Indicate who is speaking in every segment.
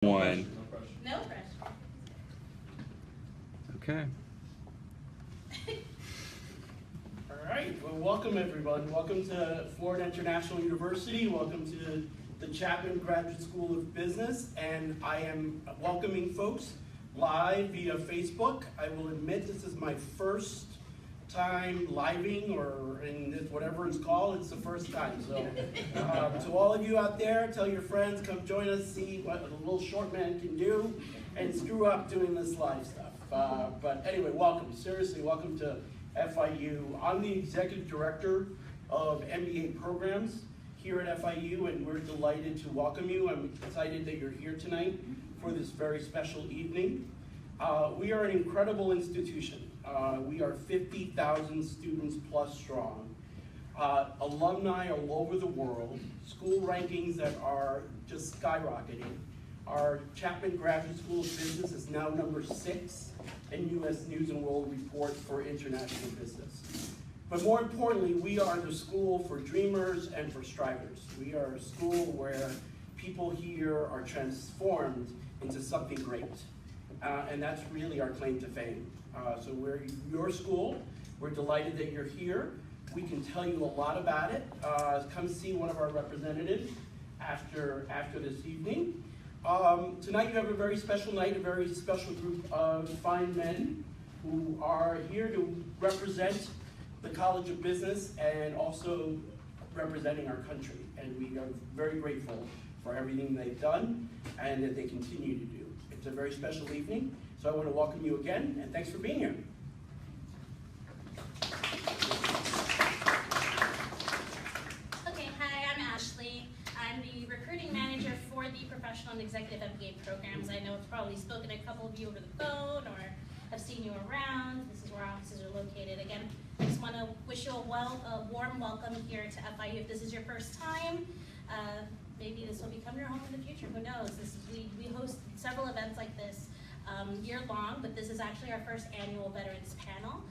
Speaker 1: One.
Speaker 2: No pressure.
Speaker 1: Okay.
Speaker 3: All right, well, welcome everyone. Welcome to Florida International University. Welcome to the Chapman Graduate School of Business. And I am welcoming folks live via Facebook. I will admit this is my first time living, or in this, whatever it's called, it's the first time. So to all of you out there, tell your friends, come join us, see what a little short man can do and screw up doing this live stuff. But anyway, welcome, seriously, welcome to FIU. I'm the Executive Director of MBA programs here at FIU, and we're delighted to welcome you. I'm excited that you're here tonight for this very special evening. We are an incredible institution. We are 50,000 students plus strong. Alumni all over the world, school rankings that are just skyrocketing. Our Chapman Graduate School of Business is now number 6 in U.S. News and World Report for international business. But more importantly, we are the school for dreamers and for strivers. We are a school where people here are transformed into something great. And that's really our claim to fame. So we're your school. We're delighted that you're here. We can tell you a lot about it. Come see one of our representatives after this evening. Tonight you have a very special night, a very special group of fine men who are here to represent the College of Business and also representing our country. And we are very grateful for everything they've done and that they continue to do. It's a very special evening, so I want to welcome you again, and thanks for being here.
Speaker 2: Okay, hi, I'm Ashley. I'm the recruiting manager for the professional and executive MBA programs. I know I've probably spoken to a couple of you over the phone or have seen you around. This is where our offices are located. Again, I just want to wish you a warm welcome here to FIU. If this is your first time, maybe this will become your home in the future. Who knows? We host several events like this year long, but this is actually our first annual Veterans Panel.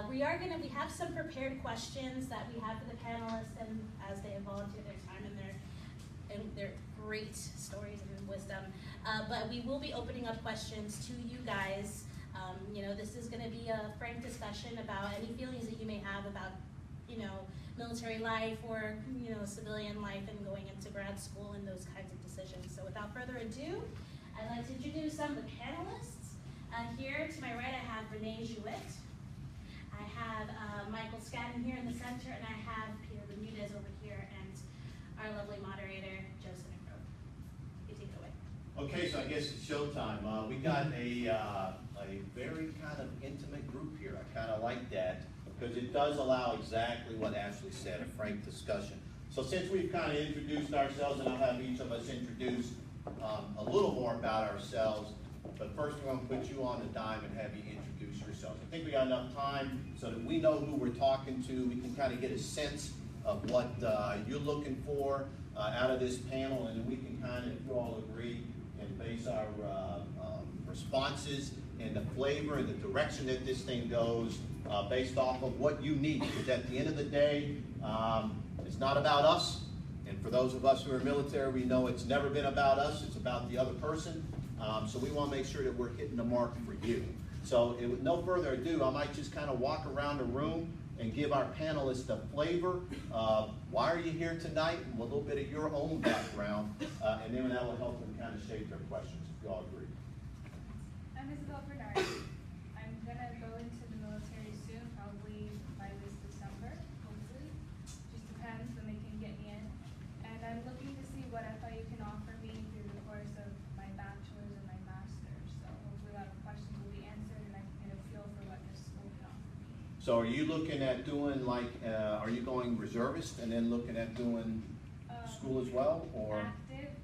Speaker 2: We have some prepared questions that we have for the panelists, and as they volunteer their time and their great stories and wisdom. But we will be opening up questions to you guys. This is going to be a frank discussion about any feelings that you may have about, military life or, civilian life and going into grad school and those kinds of decisions. So without further ado, I'd like to introduce some of the panelists. Here to my right, I have Renee Jouet. I have Michael Scadden here in the center, and I have Peter Bermudez over here, and our lovely moderator, Joseph McGrove. You take it away.
Speaker 4: Okay, so I guess it's showtime. We got a very kind of intimate group here. I kind of like that, because it does allow exactly what Ashley said, a frank discussion. So since we've kind of introduced ourselves, and I'll have each of us introduce a little more about ourselves, but first we're going to put you on the dime and have you introduce yourselves. I think we got enough time so that we know who we're talking to. We can kind of get a sense of what you're looking for out of this panel, and then we can kind of, if you all agree, and base our responses and the flavor and the direction that this thing goes based off of what you need. Because at the end of the day, it's not about us. And for those of us who are military, we know it's never been about us. It's about the other person. So we want to make sure that we're hitting the mark for you. So with no further ado, I might just kind of walk around the room and give our panelists a flavor of why are you here tonight, and a little bit of your own background, and then that will help them kind of shape their questions, if you all agree.
Speaker 5: I'm Isabel Bernard. I'm going to go into the military soon, probably by this December, hopefully. Just depends when they can get me in. And I'm looking to see what FIU can offer me through the course of my bachelor's and my master's. So hopefully a lot of questions will be answered and I can get a feel for what this school can offer me.
Speaker 4: So are you looking at doing like, are you going reservist and then looking at doing school as well? Or
Speaker 5: active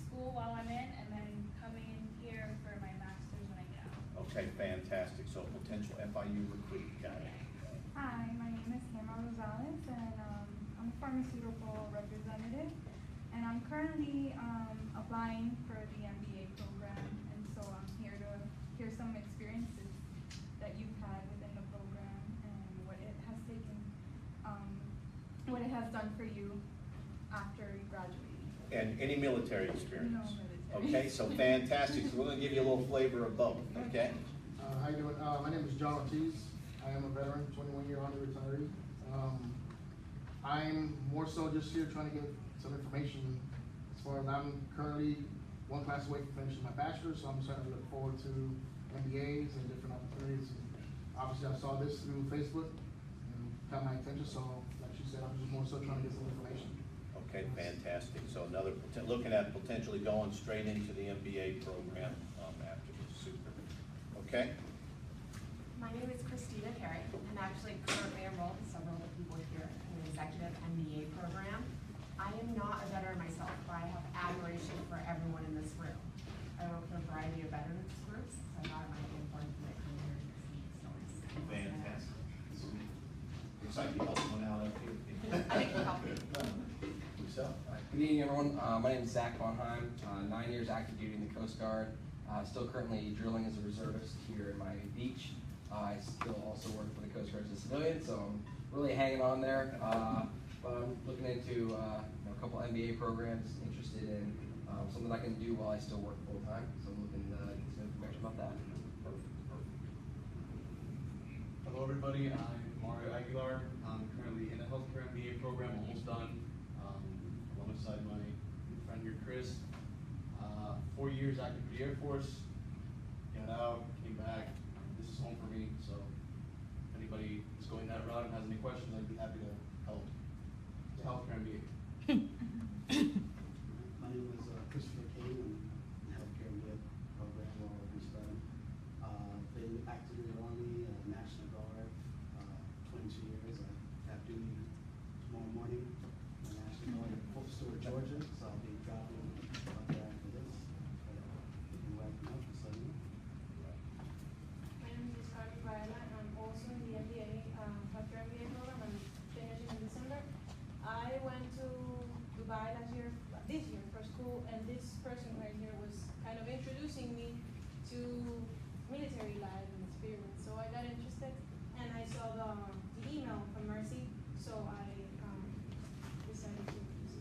Speaker 5: school while I'm in, and then coming in here for my master's when I get out.
Speaker 4: okay, fantastic. So potential FIU recruit. Got it.
Speaker 6: Hi, my name is Gemma Rosales, and I'm a pharmaceutical representative, and I'm currently applying for the MBA program, and so I'm here to hear some experiences that you've had within the program and what it has taken, what it has done for you after graduating.
Speaker 4: And any military experience?
Speaker 6: No military.
Speaker 4: Okay, so fantastic. So we're going to give you a little flavor of both, okay?
Speaker 1: How you doing? My name is John Ortiz. I am a veteran, 21-year Army retiree. I'm more so just here trying to get some information as far as I'm currently one class away from finishing my bachelor's, so I'm starting to look forward to MBAs and different opportunities. And obviously, I saw this through Facebook and got my attention, so like you said, I'm just more so trying to get some information.
Speaker 4: Okay, fantastic. So looking at potentially going straight into the MBA program after this, super. Okay?
Speaker 7: My name is Christina Perry. I'm actually currently enrolled with several people here in the Executive MBA program. I am not a veteran myself, but I have admiration for everyone in this room. I work for a variety of veterans groups, so I thought it might be important for my come here to see the stories.
Speaker 4: Fantastic. Looks like you helped one out up here.
Speaker 7: I think it'll help you.
Speaker 4: Yourself?
Speaker 8: Good evening, everyone. My name is Zach Bonheim, 9 years active duty in the Coast Guard. Still currently drilling as a reservist here in Miami Beach. I still also work for the Coast Guard as a civilian, so I'm really hanging on there. But I'm looking into a couple MBA programs, interested in something I can do while I still work full time. So I'm looking to get some information about that.
Speaker 9: Hello everybody, I'm Mario Aguilar. I'm currently in the healthcare MBA program, almost done, alongside my friend here, Chris. 4 years active for the Air Force, got out, came back. This is home for me, so if anybody is going that route and has any questions, I'd be happy to help. The healthcare MBA.
Speaker 10: My name is Christopher Kane. I'm in the healthcare MBA program where we started. Been active in the Army, National Guard, 22 years. I have duty tomorrow morning in the National Guard at Fort Stewart, Georgia. So I'll be traveling out there after this. And wrapping up, so
Speaker 6: My name is Carly Varela. I'm also in the MBA, healthcare MBA program. I'm finishing in December. I went to Dubai this year for school, and this person right here was kind of introducing me to military life and experience. So I got interested, and I saw the email from Mercy, so I decided to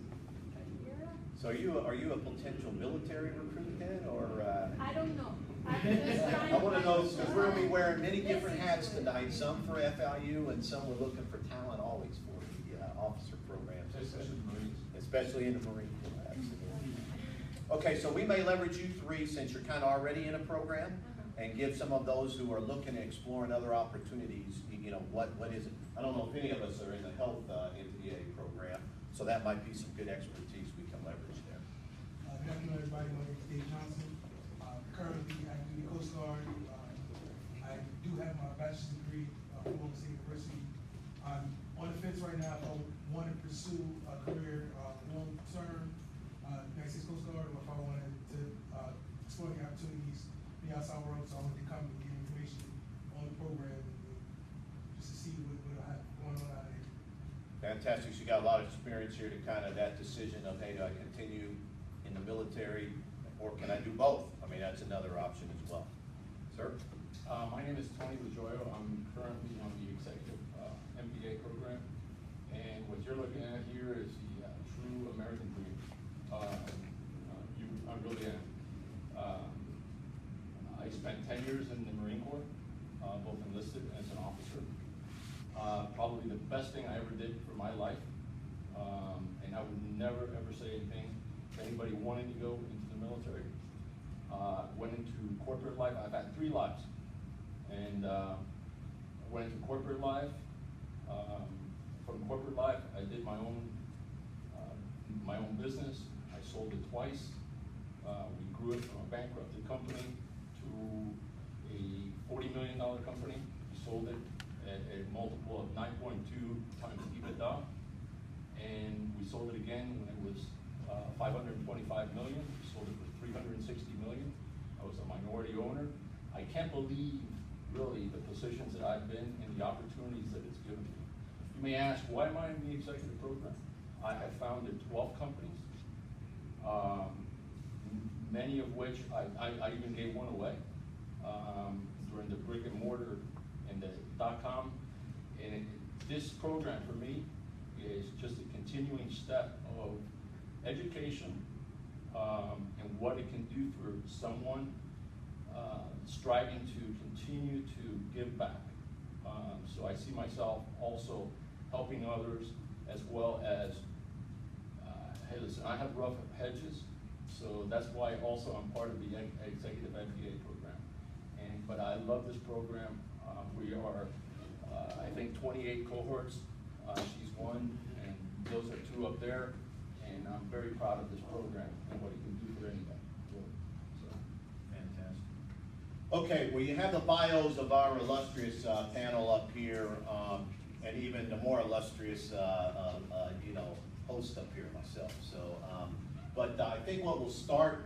Speaker 6: try to hear it.
Speaker 4: So are you a potential military recruit then, or?
Speaker 6: I don't know. I
Speaker 4: I want to know, because we're going to be wearing many different hats tonight, some for FIU and some we're looking for talent always for the officer programs. Especially in the Marine Corps, absolutely. Okay, so we may leverage you three since you're kind of already in a program and give some of those who are looking at exploring other opportunities, what is it? I don't know if any of us are in the health MBA program, so that might be some good expertise we can leverage there.
Speaker 11: Good afternoon, everybody. My name is Dave Johnson. Currently active in the Coast Guard. I do have my bachelor's degree from Oklahoma State University. I'm on the fence right now if I want to pursue a career long-term United States Coast Guard, or if I wanted to explore the opportunities in the outside world. So I wanted to come and get information on the program and just to see what I have going on out here.
Speaker 4: Fantastic. So you got a lot of experience here to kind of that decision of, hey, do I continue in the military or can I do both? I mean, that's another option as well. Sir?
Speaker 9: My name is Tony LaJoyo. I'm currently on the Executive MBA program. And what you're looking at here is the true American dream. I really am. I spent 10 years in the Marine Corps, both enlisted and as an officer. Probably the best thing I ever did for my life. And I would never ever say anything to anybody wanting to go into the military. Went into corporate life. I've had 3 lives. And went into corporate life. From corporate life, I did my own business. I sold it twice. We grew it from a bankrupted company to a $40 million company. We sold it at a multiple of 9.2 times EBITDA, and we sold it again when it was 525 million. We sold it for 360 million. I was a minority owner. I can't believe really the positions that I've been and the opportunities that it's given me. You may ask, why am I in the executive program? I have founded 12 companies, many of which I even gave one away during the brick and mortar and the .com. And this program for me is just a continuing step of education, and what it can do for someone striving to continue to give back. So I see myself also helping others, as well as, hey, listen, I have rough edges, so that's why also I'm part of the Executive MBA program. But I love this program. We are, I think, 28 cohorts. She's one, and those are 2 up there. And I'm very proud of this program and what it can do for anybody. So.
Speaker 4: Fantastic. Okay, well, you have the bios of our illustrious panel up here, and even the more illustrious, host up here myself. So, but I think what we'll start,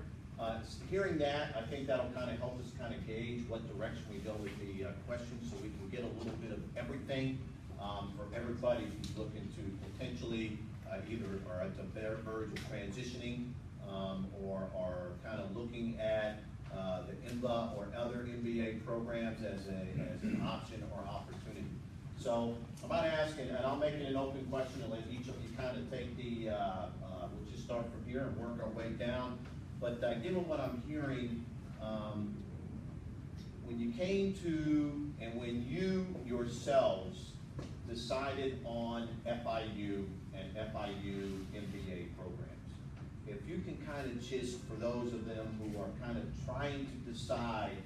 Speaker 4: hearing that, I think that'll kind of help us kind of gauge what direction we go with the questions, so we can get a little bit of everything for everybody who's looking to potentially either are at the verge of transitioning or are kind of looking at the MBA or other MBA programs as an option or opportunity. So I'm about to ask, and I'll make it an open question and let each of you kind of take the, we'll just start from here and work our way down. But given what I'm hearing, when you came to, and when you yourselves decided on FIU and FIU MBA programs, if you can kind of just, for those of them who are kind of trying to decide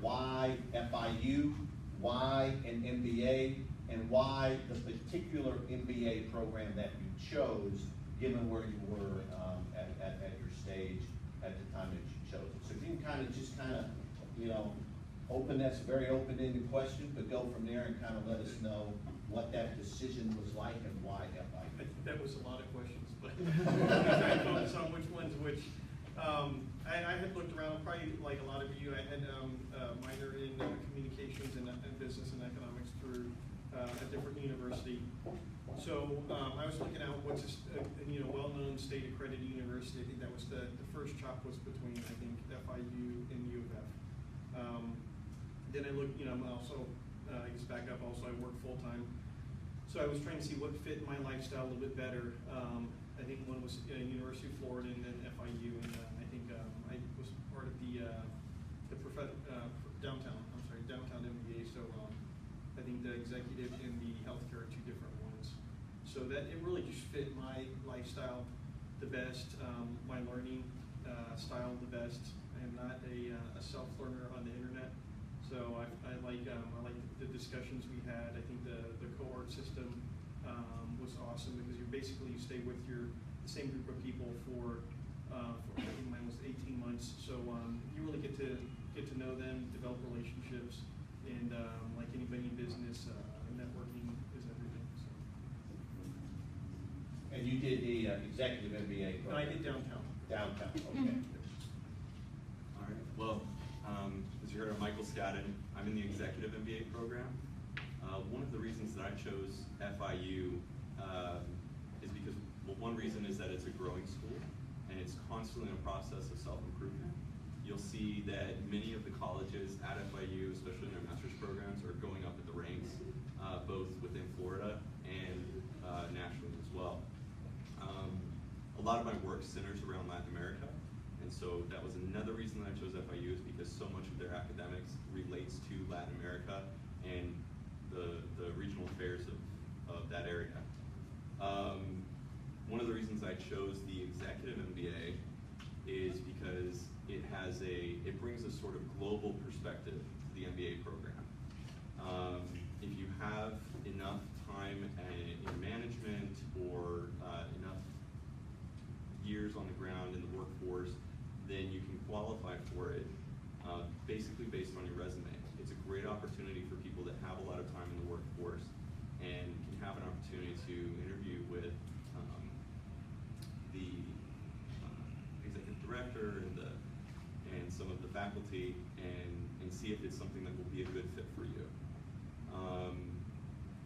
Speaker 4: why FIU, why an MBA, and why the particular MBA program that you chose, given where you were at your stage at the time that you chose it. So if you can kind of just open, that's a very open-ended question, but go from there and kind of let us know what that decision was like and why FIU.
Speaker 12: That was a lot of questions, but I'm trying to focus on which one's which. I had looked around, probably like a lot of you. I had a minor in communications and business and economics through a different university. So I was looking at what's a well-known state accredited university. I think that was the first chop was between, I think, FIU and U of F. Then I looked, I'm also, I guess back up also, I work full-time. So I was trying to see what fit my lifestyle a little bit better. I think one was University of Florida and then FIU, and I think I was part of the downtown MBA, so I think the executive and the healthcare are 2 different ones. So that it really just fit my lifestyle the best, my learning style the best. I am not a self-learner on the internet, so I like the discussions we had. I think the cohort system was awesome because you stay with the same group of people for I think mine was 18 months. So you really get to know them, develop relationships, and like anybody in business, networking is everything. So.
Speaker 4: And you did the executive MBA program?
Speaker 12: No, I did downtown.
Speaker 4: Downtown, okay.
Speaker 13: All right, well, as you heard, I'm Michael Scadden. I'm in the executive MBA program. One of the reasons that I chose FIU is because, well, one reason is that it's a growing school and it's constantly in a process of self-improvement. You'll see that many of the colleges at FIU, especially in their master's programs, are going up at the ranks, both within Florida and nationally as well. A lot of my work centers around Latin America, and so that was another reason that I chose FIU, is because so much of their academics relates to Latin America and the regional affairs of that area. One of the reasons I chose the executive MBA is because it brings a sort of global perspective to the MBA program. If you have enough time in management or enough years on the ground in the workforce, then you can qualify for it basically based on your resume. It's a great opportunity for people that have a lot of time in the workforce and can have an opportunity to interview with the executive director and some of the faculty and see if it's something that will be a good fit for you.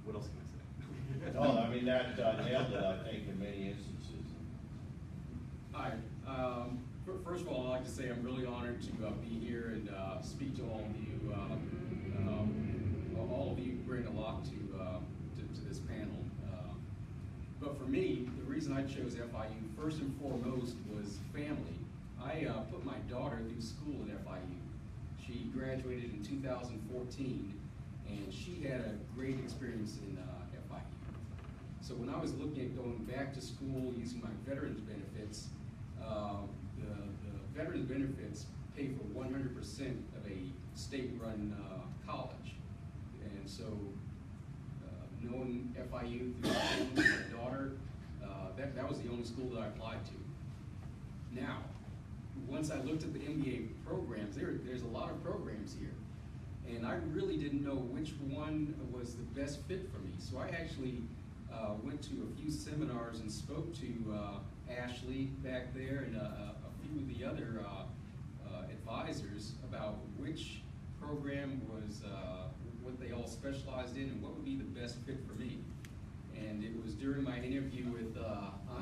Speaker 13: What else can I say?
Speaker 4: No, I mean, that nailed it, I think, in many instances.
Speaker 14: Hi. First of all, I'd like to say I'm really honored to be here and speak to all of you. All of you bring a lot to this panel. But for me, the reason I chose FIU first and foremost was family. I put my daughter through school at FIU. She graduated in 2014, and she had a great experience in FIU. So when I was looking at going back to school using my veterans benefits, the veterans benefits pay for 100% of a state-run college. And so knowing FIU through my daughter, that was the only school that I applied to. Now, once I looked at the MBA programs, there's a lot of programs here, and I really didn't know which one was the best fit for me. So I actually went to a few seminars and spoke to Ashley back there and a few of the other advisors about which program was what they all specialized in and what would be the best fit for me. And it was during my interview with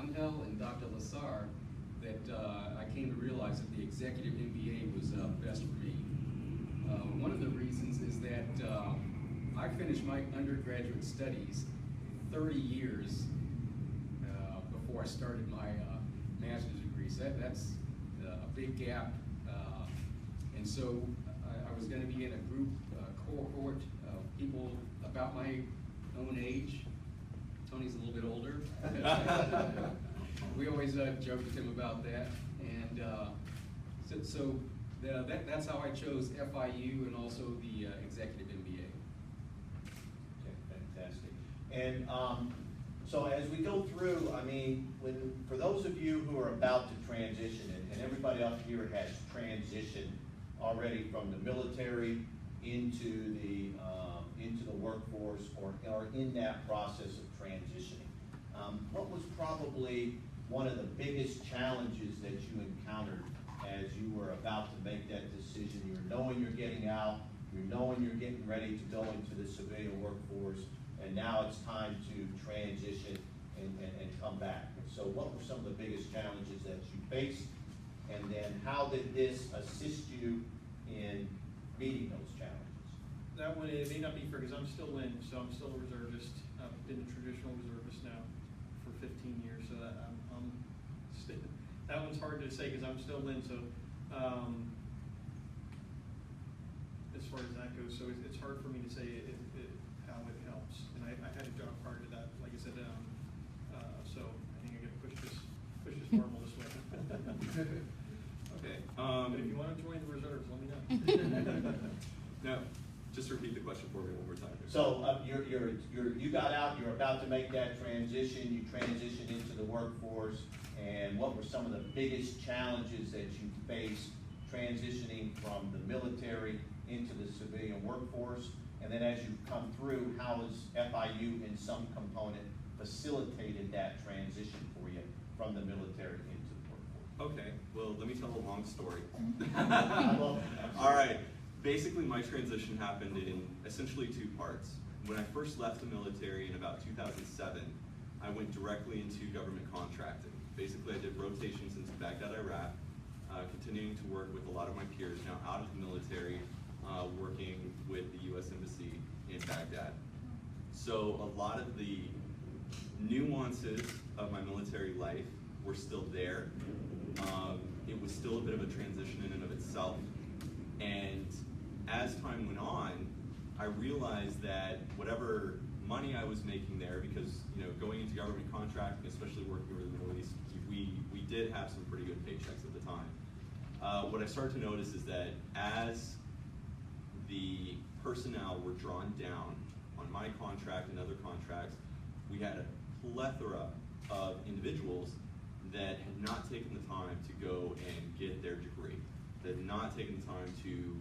Speaker 14: Angel and Dr. Lazar that I came to realize that the executive MBA was best for me. One of the reasons is that I finished my undergraduate studies 30 years before I started my master's degree. So that's a big gap. And so I was going to be in a group cohort of people about my own age. Tony's a little bit older. We always joke with him about that. And that's how I chose FIU and also the Executive MBA.
Speaker 4: Okay, fantastic. And so as we go through, I mean, for those of you who are about to transition, and everybody up here has transitioned already from the military into the workforce or in that process of transitioning, what was probably one of the biggest challenges that you encountered as you were about to make that decision? You're knowing you're getting out, you're knowing you're getting ready to go into the civilian workforce, and now it's time to transition and come back. And so what were some of the biggest challenges that you faced, and then how did this assist you in meeting those challenges?
Speaker 12: That one, it may not be fair, because I'm still in, so I'm still a reservist. I've been a traditional reservist now for 15 years, so that I'm still, that one's hard to say because I'm still in, so as far as that goes, so it's hard for me to say how it helps. And I had a job prior to that, like I said, so I think I gotta push this marble this way.
Speaker 13: Okay.
Speaker 12: But if you want to join the reserves, let me know.
Speaker 13: No, just repeat the question for me one more time.
Speaker 4: So you got out, you're about to make that transition, you transitioned into the workforce, and what were some of the biggest challenges that you faced transitioning from the military into the civilian workforce? And then as you come through, how has FIU in some component facilitated that transition for you from the military into the workforce?
Speaker 13: Okay, well, let me tell a long story.
Speaker 4: I love that.
Speaker 13: All right, basically my transition happened in essentially two parts. When I first left the military in about 2007, I went directly into government contracting. Basically, I did rotations into Baghdad, Iraq, continuing to work with a lot of my peers now out of the military, working with the U.S. Embassy in Baghdad. So a lot of the nuances of my military life were still there. It was still a bit of a transition in and of itself. And as time went on, I realized that whatever money I was making there, because going into government contracting, especially working over the Middle East, we did have some pretty good paychecks at the time. What I started to notice is that as the personnel were drawn down on my contract and other contracts, we had a plethora of individuals that had not taken the time to go and get their degree, that had not taken the time to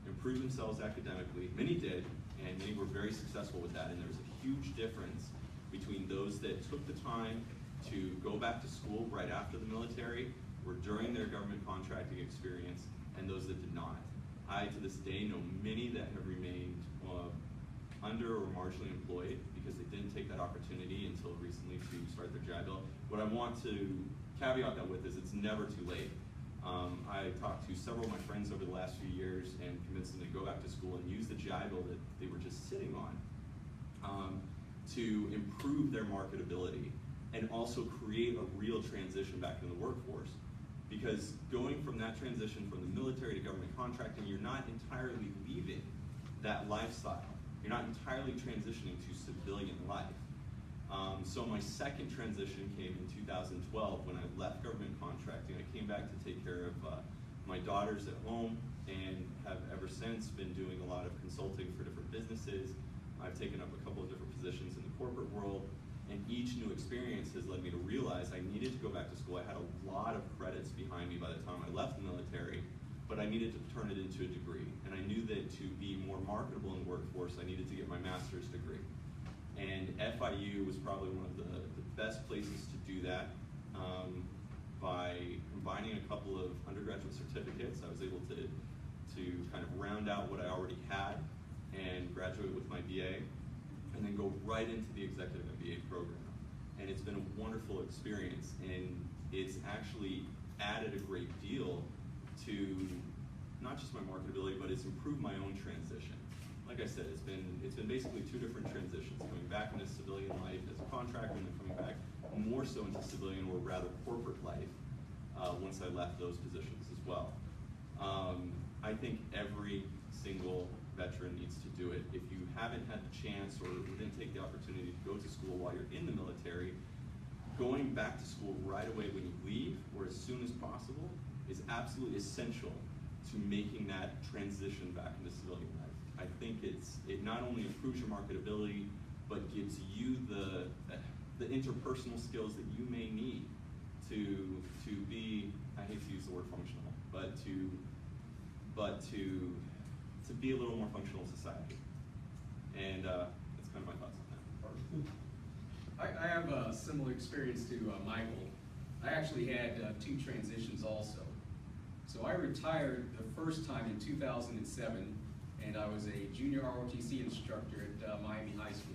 Speaker 13: improve themselves academically. Many did, and many were very successful with that, and there was a huge difference between those that took the time to go back to school right after the military or during their government contracting experience, and those that did not. I, to this day, know many that have remained under or marginally employed because they didn't take that opportunity until recently to start their GI Bill. What I want to caveat that with is it's never too late. I talked to several of my friends over the last few years and convinced them to go back to school and use the GI Bill that they were just sitting on to improve their marketability and also create a real transition back in the workforce. Because going from that transition from the military to government contracting, you're not entirely leaving that lifestyle. You're not entirely transitioning to civilian life. So my second transition came in 2012 when I left government contracting. I came back to take care of my daughters at home, and have ever since been doing a lot of consulting for different businesses. I've taken up a couple of different positions in the corporate world, and each new experience has led me to realize I needed to go back to school. I had a lot of credits behind me by the time I left the military, but I needed to turn it into a degree. And I knew that to be more marketable in the workforce, I needed to get my master's degree. And FIU was probably one of the best places to do that. By combining a couple of undergraduate certificates, I was able to kind of round out what I already had and graduate with my BA, and then go right into the Executive MBA program. And it's been a wonderful experience, and it's actually added a great deal to not just my marketability, but it's improved my own transition. Like I said, it's been basically two different transitions, coming back into civilian life as a contractor, and then coming back more so into civilian, or rather corporate life, once I left those positions as well. I think every single veteran needs to do it. If you haven't had the chance or didn't take the opportunity to go to school while you're in the military, going back to school right away when you leave, or as soon as possible, is absolutely essential to making that transition back into civilian life. I think it not only improves your marketability, but gives you the interpersonal skills that you may need to be, I hate to use the word functional, but to be a little more functional in society. And that's kind of my thoughts on that.
Speaker 14: I have a similar experience to Michael. I actually had two transitions also. So I retired the first time in 2007, and I was a junior ROTC instructor at Miami High School.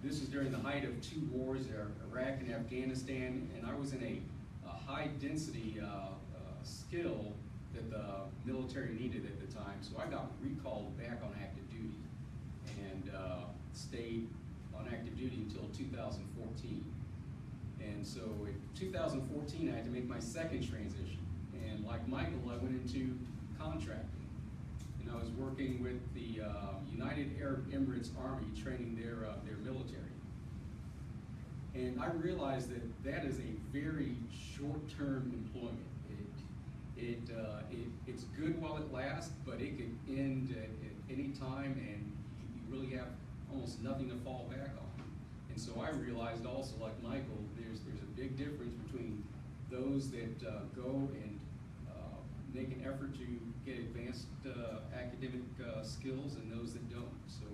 Speaker 14: This was during the height of two wars, Iraq and Afghanistan, and I was in a high density skill that the military needed at the time. So I got recalled back on active duty and stayed on active duty until 2014. And so in 2014, I had to make my second transition. And like Michael, I went into contracting. And I was working with the United Arab Emirates Army, training their military. And I realized that that is a very short-term employment. It's good while it lasts, but it could end at any time, and you really have almost nothing to fall back on. And so I realized also, like Michael, there's a big difference between those that go and make an effort to get advanced academic skills and those that don't. So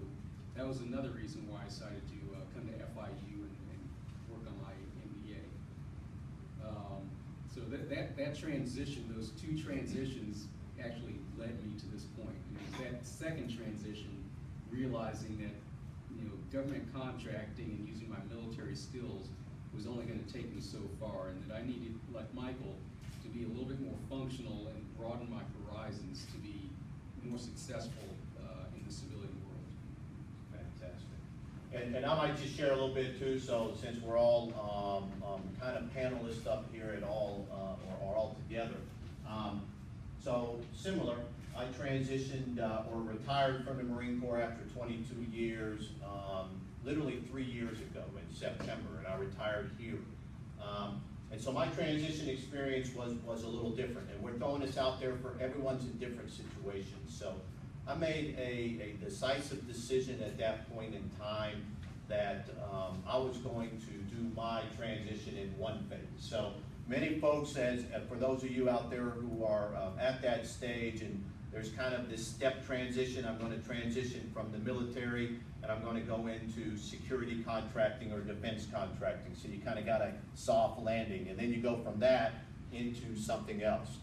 Speaker 14: that was another reason why I decided to come to FIU and work on my MBA. So that transition, those two transitions actually led me to this point. And it was that second transition, realizing that government contracting and using my military skills was only going to take me so far, and that I needed, like Michael, to be a little bit more functional and broaden my horizons to be more successful in the civilian world.
Speaker 4: Fantastic. And I might just share a little bit too, so since we're all kind of panelists up here at all, or all together. So similar, I transitioned or retired from the Marine Corps after 22 years, literally 3 years ago in September, and I retired here. And so my transition experience was a little different, and we're throwing this out there for everyone's in different situations. So I made a decisive decision at that point in time that I was going to do my transition in one phase. So many folks, for those of you out there who are at that stage, and there's kind of this step transition, I'm going to transition from the military and I'm going to go into security contracting or defense contracting. So you kind of got a soft landing, and then you go from that into something else.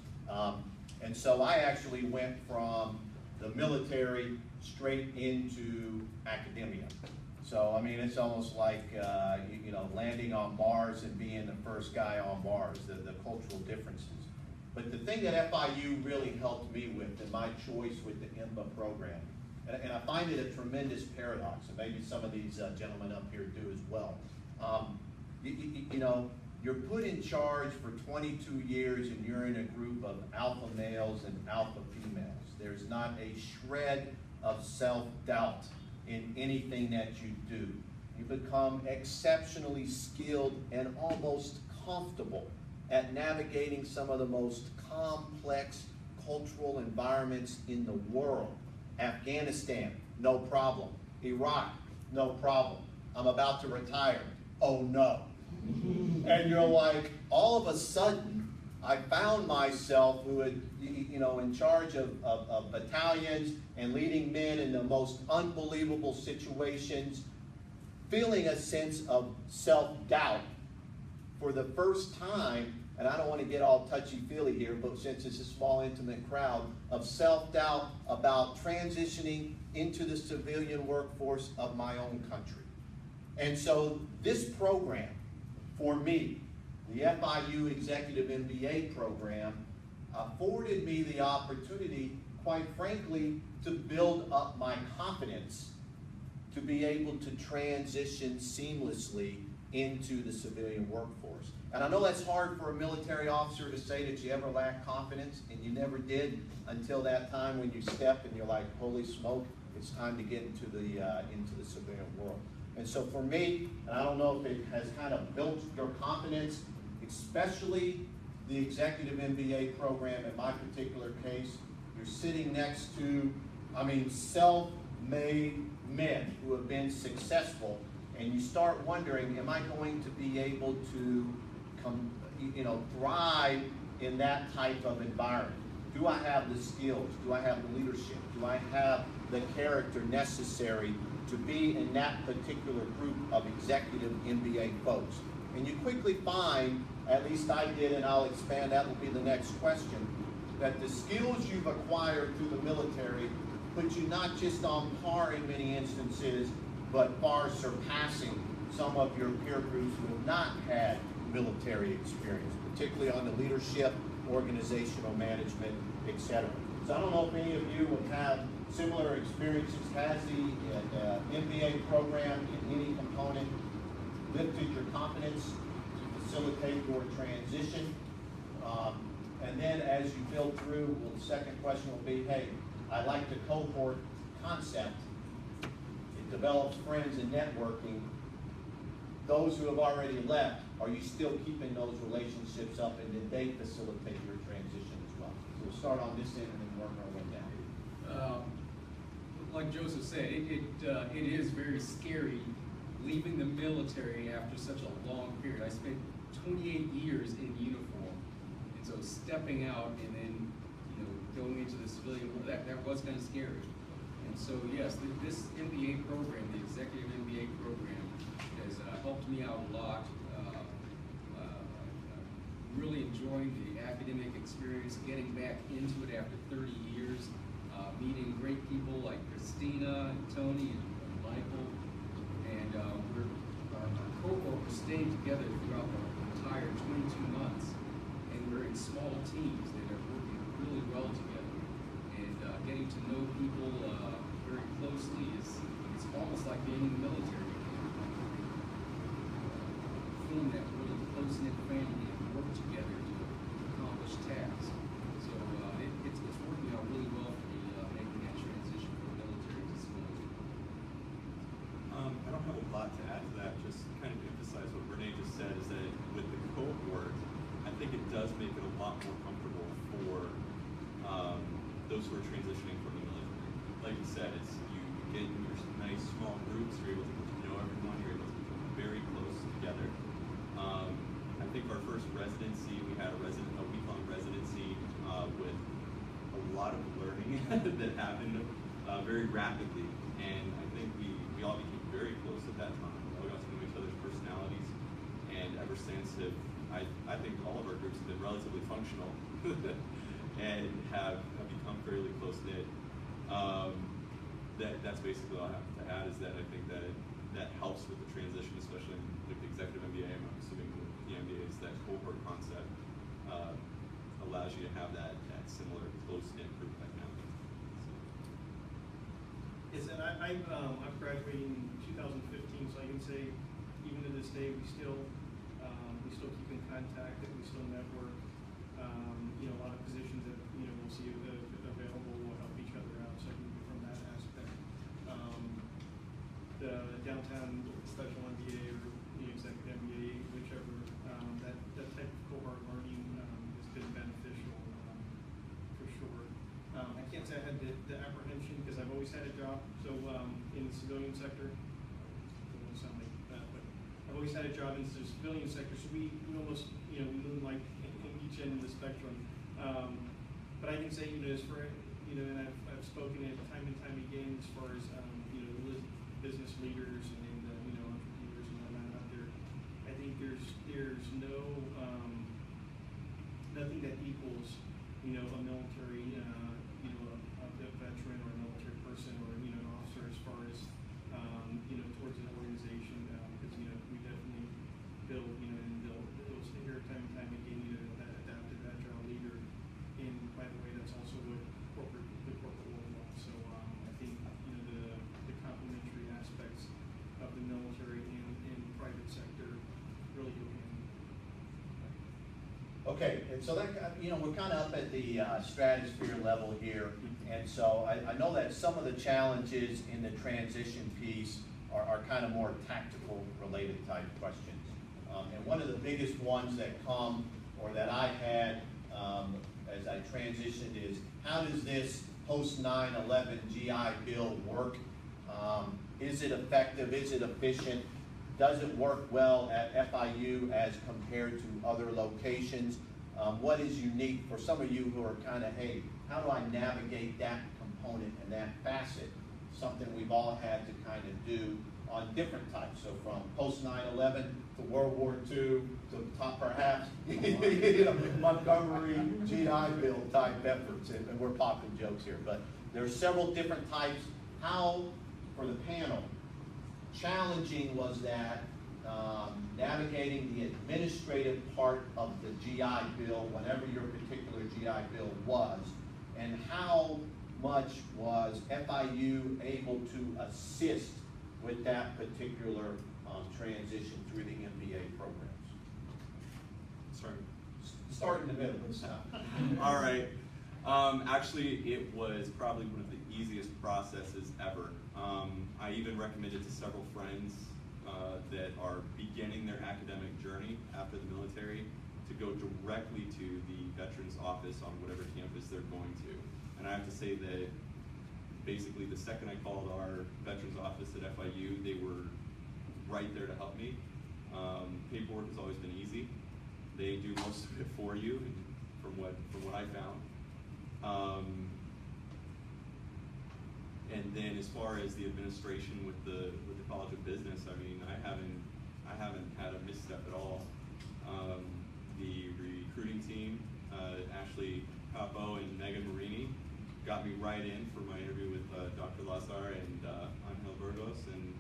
Speaker 4: And so I actually went from the military straight into academia. So, I mean, it's almost like, landing on Mars and being the first guy on Mars, the cultural differences. But the thing that FIU really helped me with in my choice with the MBA program, and I find it a tremendous paradox, and maybe some of these gentlemen up here do as well. You're put in charge for 22 years and you're in a group of alpha males and alpha females. There's not a shred of self-doubt in anything that you do. You become exceptionally skilled and almost comfortable at navigating some of the most complex cultural environments in the world. Afghanistan, no problem. Iraq, no problem. I'm about to retire. Oh no. And you're like, all of a sudden, I found myself in charge of battalions and leading men in the most unbelievable situations, feeling a sense of self-doubt for the first time, and I don't want to get all touchy-feely here, but since it's a small, intimate crowd, of self-doubt about transitioning into the civilian workforce of my own country. And so this program, for me, the FIU Executive MBA program, afforded me the opportunity, quite frankly, to build up my confidence to be able to transition seamlessly into the civilian workforce. And I know that's hard for a military officer to say that you ever lack confidence, and you never did until that time when you step and you're like, holy smoke, it's time to get into the civilian world. And so for me, and I don't know if it has kind of built your confidence, especially the Executive MBA program. In my particular case, you're sitting next to, self-made men who have been successful, and you start wondering, am I going to be able to thrive in that type of environment? Do I have the skills? Do I have the leadership? Do I have the character necessary to be in that particular group of executive MBA folks? And you quickly find, at least I did, and I'll expand, that will be the next question, that the skills you've acquired through the military put you not just on par in many instances, but far surpassing some of your peer groups who have not had military experience, particularly on the leadership, organizational management, etc. So I don't know if any of you would have similar experiences. Has the MBA program in any component lifted your confidence to facilitate your transition? And then as you build through, the second question will be, hey, I like the cohort concept. It develops friends and networking. Those who have already left, are you still keeping those relationships up, and did they facilitate your transition as well? So we'll start on this end and then work our way down.
Speaker 14: Like Joseph said, it is very scary leaving the military after such a long period. I spent 28 years in uniform, and so stepping out and then going into the civilian world, that was kind of scary. And so yes, this MBA program, the Executive MBA program, has helped me out a lot. Really enjoying the academic experience, getting back into it after 30 years, meeting great people like Christina and Tony and Michael, and our cohort was staying together throughout the entire 22 months, and we're in small teams that are working really well together, and getting to know people very closely it's almost like being in the military. Feeling that really close-knit family and work together to accomplish tasks. So it's working out really well for me, making that transition from military to civilian.
Speaker 13: I don't have a lot to add to that, just kind of emphasize what Renee just said, is that with the cohort, I think it does make it a lot more comfortable for those who are transitioning from the military. Like you said, you get in your nice small groups, you're able to get to know everyone, you're able to become very close together. I think our first residency, we had a week-long residency with a lot of learning that happened very rapidly, and I think we all became very close at that time. We got to know each other's personalities, and ever since, I think all of our groups have been relatively functional and have become fairly close-knit. That's basically all I have to add, is that I think that helps with the transition, especially with the Executive MBA. I'm assuming the MBA is that cohort concept allows you to have that similar close-knit group dynamic.
Speaker 12: Yes, and I'm graduating in 2015, so I can say even to this day we still we still keep in contact, that we still network. You know, a lot of positions that, you know, we'll see available will help each other out, so from that aspect. The downtown special MBA or the executive MBA, whichever, that type of cohort learning has been beneficial for sure. I can't say I had the apprehension because I've always had a job. So in the civilian sector, it won't sound like that, but I've always had a job in the civilian sector. So we almost, you know, we moonlight in each end of the spectrum. But I can say, you know, as for, you know, and I've spoken it time and time again as far as, you know, business leaders and, you know, entrepreneurs and whatnot out there. I think there's no, nothing that equals, you know, a military, you know, a veteran or a military person or, you know, an officer as far as, you know, towards an organization, because, you know, we definitely build, you know, and they'll stay here time and time again, you know, that adaptive, agile leader. And by the way, that's also what the corporate world wants. So I think, you know, the complementary aspects of the military and private sector really go hand in hand.
Speaker 4: Okay, and so that, you know, we're kind of up at the stratosphere level here, and so I know that some of the challenges in the transition piece are kind of more tactical related type questions. And one of the biggest ones that come, or that I had as I transitioned is, how does this post 9/11 GI Bill work? Is it effective? Is it efficient? Does it work well at FIU as compared to other locations? What is unique for some of you who are kind of, hey, how do I navigate that component and that facet? Something we've all had to kind of do on different types. So from post 9/11 to World War II to top perhaps you know, Montgomery GI Bill type efforts, and we're popping jokes here, but there's several different types. How, for the panel, challenging was that navigating the administrative part of the GI Bill, whatever your particular GI Bill was, and how much was FIU able to assist with that particular transition through the MBA programs? Start in the middle this time.
Speaker 13: All right. Actually, it was probably one of the easiest processes ever. I even recommended to several friends that are beginning their academic journey after the military to go directly to the Veterans office on whatever campus they're going to. And I have to say that basically the second I called our Veterans office at FIU, they were right there to help me. Paperwork has always been easy. They do most of it for you, from what I found. And then as far as the administration with the College of Business, I mean, I haven't had a misstep at all. The recruiting team, Ashley Capo and Megan Marini, got me right in for my interview with Dr. Lazar and Angel Burgos, and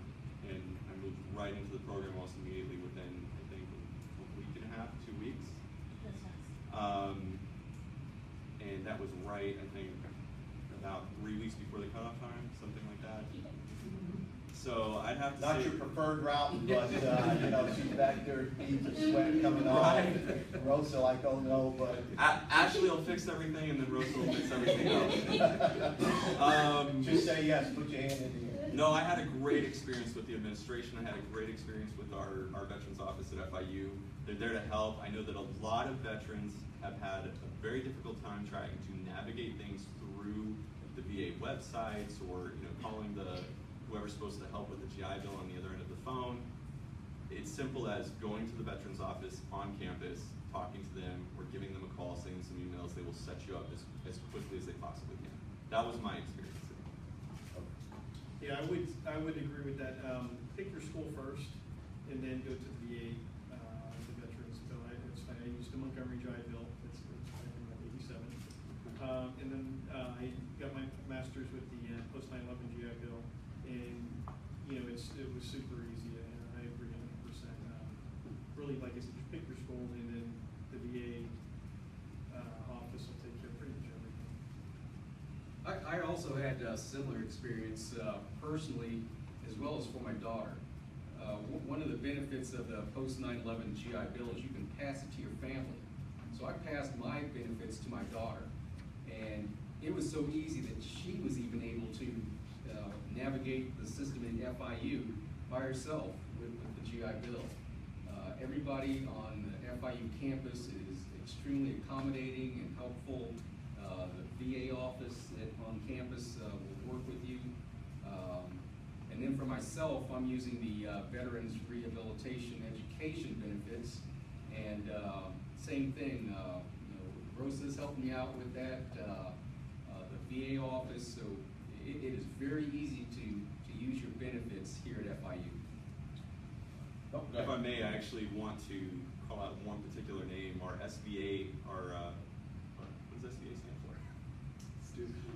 Speaker 13: I moved right into the program almost immediately within, I think, a week and a half, 2 weeks.
Speaker 2: That's nice.
Speaker 13: And that was right, I think, about 3 weeks before the cutoff time, something like that. So I'd have to
Speaker 4: Not
Speaker 13: say,
Speaker 4: your preferred route, but you know, she's back there, beads of sweat coming off.
Speaker 13: Right.
Speaker 4: Rosa like, oh no, but
Speaker 13: Ashley will fix everything, and then Rosa will fix everything else.
Speaker 4: just say yes, put your hand in the air.
Speaker 13: No, I had a great experience with the administration. I had a great experience with our Veterans office at FIU. They're there to help. I know that a lot of veterans have had a very difficult time trying to navigate things through the VA websites, or calling whoever's supposed to help with the GI Bill on the other end of the phone. It's simple as going to the Veterans office on campus, talking to them, or giving them a call, sending some emails. They will set you up as quickly as they possibly can. That was my experience.
Speaker 12: Yeah, I would agree with that. Pick your school first, and then go to the VA, the Veterans Bill. It's fine. I used the Montgomery GI Bill. That's back in 87. And then I got my master's with the post 9/11 GI Bill, and it was super easy. And I agree 100%. Really, like I said, just pick your school, and then the VA office will take care of pretty much everything.
Speaker 14: I also had a similar experience personally, as well as for my daughter. one of the benefits of the post 9/11 GI Bill is you can pass it to your family. So I passed my benefits to my daughter, and it was so easy that she was even able to navigate the system in FIU by herself with the GI Bill. Everybody on the FIU campus is extremely accommodating and helpful. The VA office on campus will work with you. And then for myself, I'm using the Veterans Rehabilitation Education benefits, and same thing. Rosa's helping me out with that. The VA office, so it is very easy to use your benefits here at FIU.
Speaker 13: If I may, I actually want to call out one particular name. Our SBA, what does SBA stand for?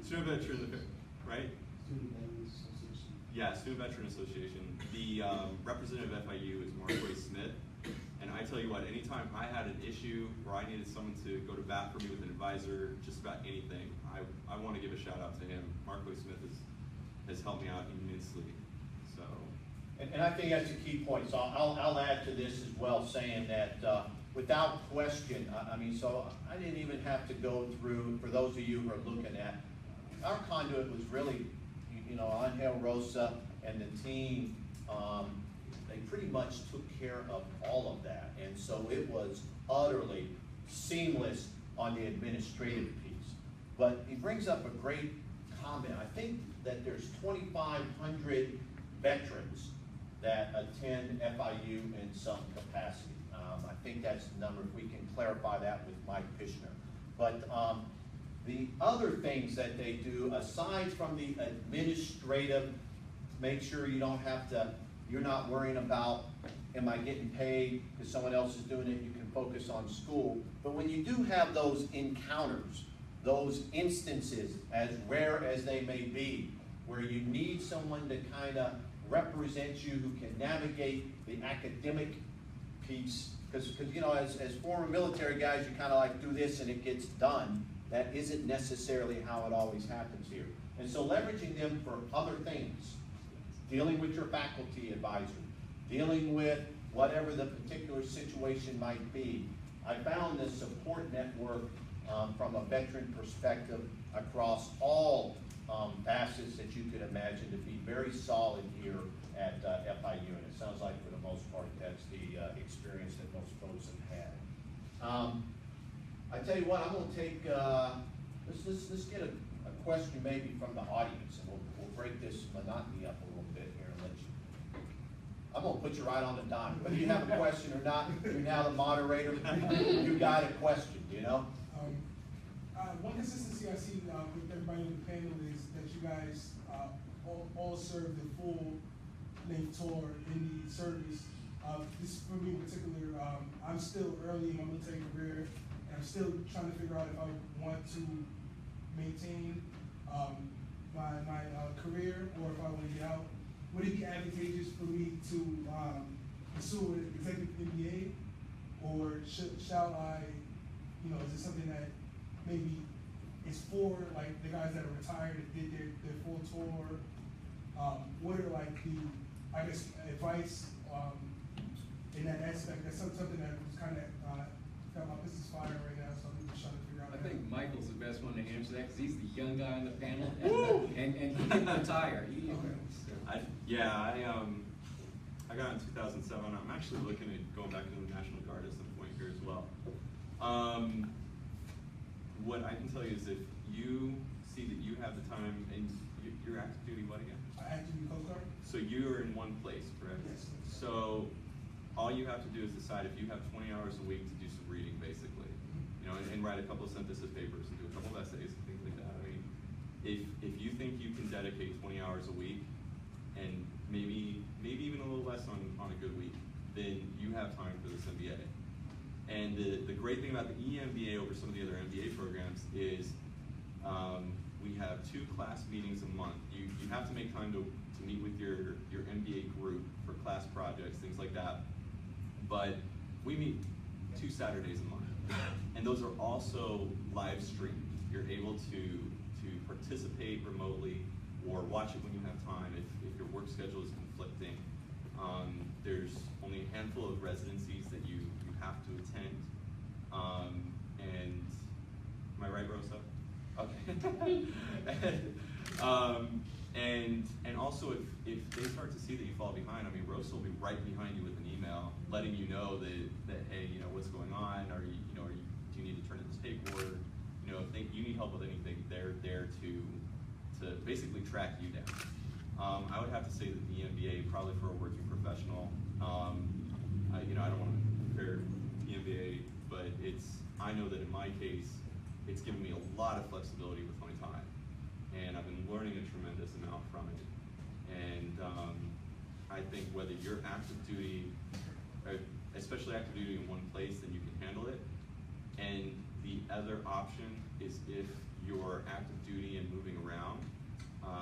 Speaker 13: Student Veteran, right?
Speaker 10: Student Veterans Association.
Speaker 13: Yeah, Student Veteran Association. The representative of FIU is Marquay Smith. And I tell you what, anytime I had an issue where I needed someone to go to bat for me with an advisor, just about anything, I want to give a shout out to him. Marquay Smith has helped me out immensely. So.
Speaker 4: And I think that's a key point. So I'll add to this as well, saying that without question, I mean, so I didn't even have to go through, for those of you who are looking at, our conduit was really, Angel Rosa and the team, they pretty much took care of all of that. And so it was utterly seamless on the administrative piece. But he brings up a great comment. I think that there's 2,500 veterans that attend FIU in some capacity. I think that's the number, if we can clarify that with Mike Pishner. But the other things that they do, aside from the administrative, make sure you don't have to, you're not worrying about, am I getting paid because someone else is doing it, you can focus on school. But when you do have those encounters, those instances, as rare as they may be, where you need someone to kind of represent you, who can navigate the academic piece, because as former military guys, you kind of like do this and it gets done. That isn't necessarily how it always happens here. And so leveraging them for other things, dealing with your faculty advisor, dealing with whatever the particular situation might be. I found this support network from a veteran perspective across all facets that you could imagine to be very solid here at FIU, and it sounds like for the most part that's the experience that most folks have had. I tell you what, I'm going to take, let's get a question maybe from the audience, and we'll break this monotony up a little bit here and let you. I'm going to put you right on the dime. Whether you have a question or not, you're now the moderator. You got a question,
Speaker 11: One consistency I see with everybody on the panel is that you guys all serve the full length tour in the service. This for me in particular, I'm still early in my military career, and I'm still trying to figure out if I want to maintain my career or if I want to get out. Would it be advantageous for me to pursue an executive MBA, or shall I, is it something that maybe is for like the guys that are retired and did their full tour? What are like the, I guess, advice in that aspect? That's something that was kind of got my business firing right now, so I'm just trying to figure out.
Speaker 14: I think Michael's the best one to answer that because he's the young guy on the panel, and he didn't retire.
Speaker 13: I got in 2007. I'm actually looking at going back into the National Guard at some point here as well. What I can tell you is if you see that you have the time, and you're active duty what again?
Speaker 11: Active duty Coast Guard.
Speaker 13: So you're in one place, correct?
Speaker 11: Yes.
Speaker 13: So all you have to do is decide if you have 20 hours a week to do some reading, basically, and write a couple of synthesis papers and do a couple of essays and things like that. I mean, if you think you can dedicate 20 hours a week, and maybe even a little less on a good week, then you have time for this MBA. And the great thing about the EMBA over some of the other MBA programs is we have 2 class meetings a month. You have to make time to meet with your MBA group for class projects, things like that. But we meet 2 Saturdays a month. And those are also live streamed. You're able to participate remotely or watch it when you have time if your work schedule is conflicting. There's only a handful of residencies that you have to attend. And am I right, Rosa? Okay. And also if they start to see that you fall behind, I mean, Rosa will be right behind you with an email letting you know that hey, you know, what's going on? Are you, do you need to turn in this paperwork? You know, if you need help with anything, they're there to basically track you down. I would have to say that the MBA, probably for a working professional, I don't want to compare the MBA, but I know that in my case, it's given me a lot of flexibility with my time. And I've been learning a tremendous amount from it. And I think whether you're active duty, especially active duty in one place, then you can handle it. And the other option is if you're active duty and moving around,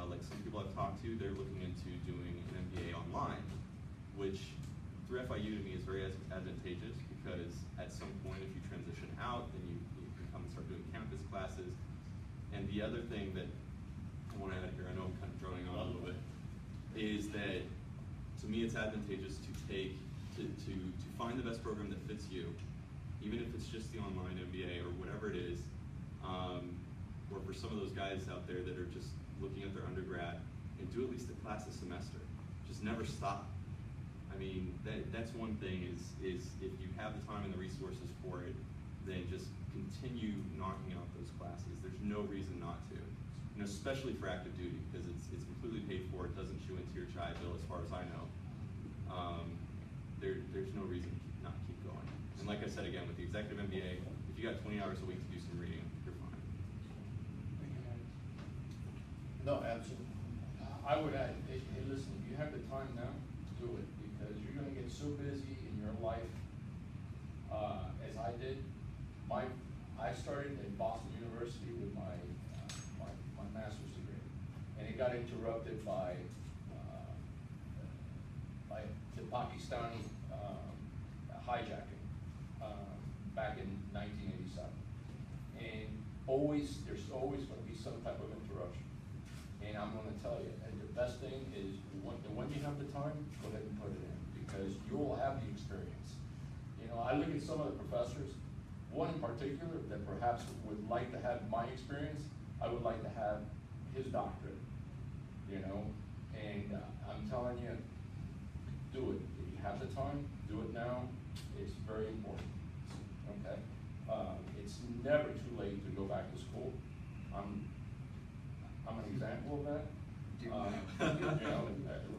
Speaker 13: like some people I've talked to, they're looking into doing an MBA online, which through FIU to me is very advantageous, because at some point if you transition out, then you can come and start doing campus classes. And the other thing that I want to add here, I know I'm kind of droning on a little bit, is that to me it's advantageous to find the best program that fits you, even if it's just the online MBA or whatever it is, or for some of those guys out there that are just looking at their undergrad, and do at least a class a semester. Just never stop. I mean, that's one thing is if you have the time and the resources for it, then just continue knocking out those classes. There's no reason not to. You know, especially for active duty, because it's completely paid for. It doesn't chew into your GI Bill, as far as I know. There's no reason to not keep going. And like I said again, with the executive MBA, if you got 20 hours a week to do some reading, you're fine.
Speaker 4: No, absolutely.
Speaker 9: I would add, hey, listen, if you have the time now, do it, because you're going to get so busy in your life, as I did. I started in Boston University with my master's degree, and it got interrupted by the Pakistani hijacking back in 1987, and there's always going to be some type of interruption. And I'm going to tell you, and the best thing is when you have the time, go ahead and put it in, because you will have the experience. You know, I look at some of the professors, one in particular that perhaps would like to have my experience. I would like to have his doctorate, you know, and I'm telling you, do it. If you have the time, do it now. It's very important, okay? It's never too late to go back to school. I'm an example of that. You know,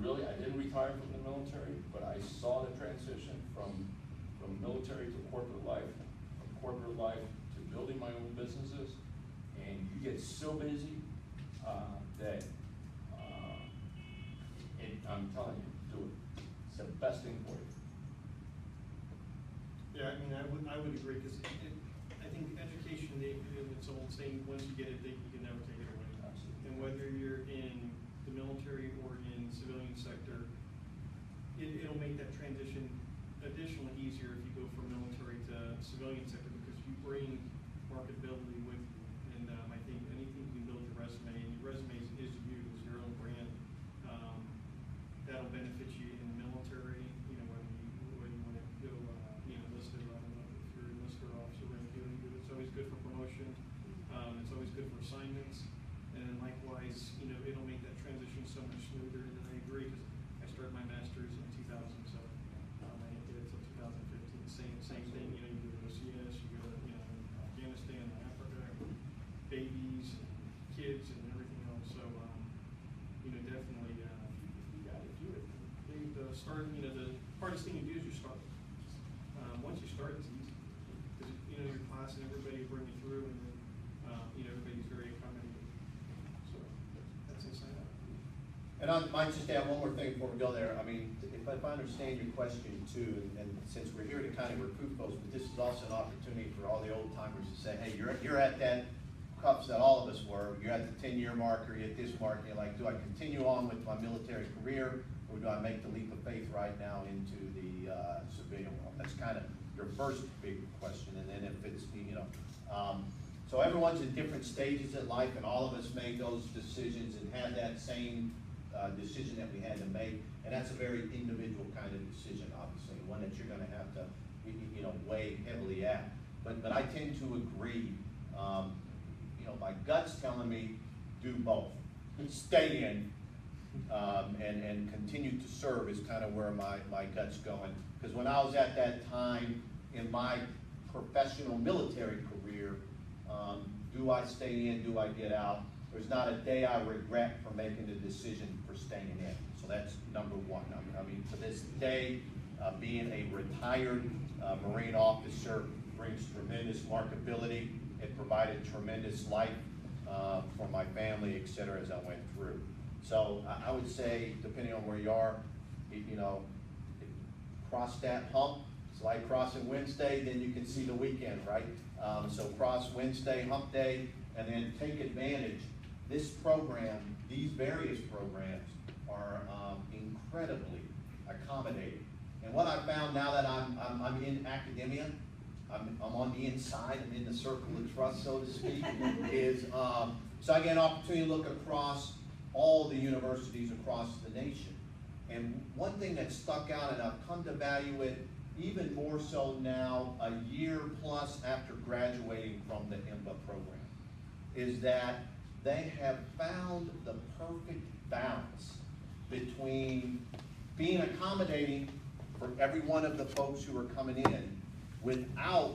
Speaker 9: really, I didn't retire from the military, but I saw the transition from military to corporate life, from corporate life to building my own businesses, and you get so busy that I'm telling you, do it. It's the best thing for you.
Speaker 12: Yeah, I mean, I would agree, because I think education, it's an old saying, once you get it, you can never take it away.
Speaker 9: Absolutely.
Speaker 12: And whether you're in the military or in civilian sector, it'll make that transition additionally easier if you go from military to civilian sector, because you bring marketability with you. And I think anything you can build your resume, and your resume is you, is your own brand, that'll benefit you in the military, you know, whether you want to go, enlisted, I don't know if you're an enlisted officer, it's always good for promotion, it's always good for assignments, and then likewise, you know, it'll make that transition so much smoother. And I agree, because I started my master's in 2007, I did it till 2015, same thing, you know, you go to OCS, you go to, Afghanistan, Africa, babies, and kids, and everything else, so, definitely, you gotta do it. The hardest thing you do is you start. Once you start, it's easy, because, your class and everybody will bring you through, and then, everybody's very accommodating. So, that's inside out.
Speaker 4: And I might just add one more thing before we go there. I mean, if I understand your question too, and since we're here to kind of recruit folks, but this is also an opportunity for all the old timers to say, hey, you're at that cups that all of us were. You're at the 10-year mark, or you're at this mark, and you're like, do I continue on with my military career, or do I make the leap of faith right now into the civilian world? That's kind of your first big question. And then if it's, so everyone's in different stages in life, and all of us make those decisions and have that same decision that we had to make, and that's a very individual kind of decision, obviously, one that you're gonna have to, weigh heavily at. But I tend to agree, my gut's telling me do both. Stay in, and continue to serve is kind of where my gut's going. Because when I was at that time in my professional military career, do I stay in, do I get out? There's not a day I regret for making the decision for staying in. So that's number one. I mean, to this day, being a retired Marine officer brings tremendous marketability. It provided tremendous life for my family, et cetera, as I went through. So I would say, depending on where you are, cross that hump. It's like crossing Wednesday, then you can see the weekend, right? So cross Wednesday, hump day, and then take advantage. This program, these various programs are incredibly accommodating. And what I found now that I'm in academia, I'm on the inside, I'm in the circle of trust, so to speak, is, so I get an opportunity to look across all the universities across the nation. And one thing that stuck out, and I've come to value it even more so now, a year plus after graduating from the MBA program, is that they have found the perfect balance between being accommodating for every one of the folks who are coming in without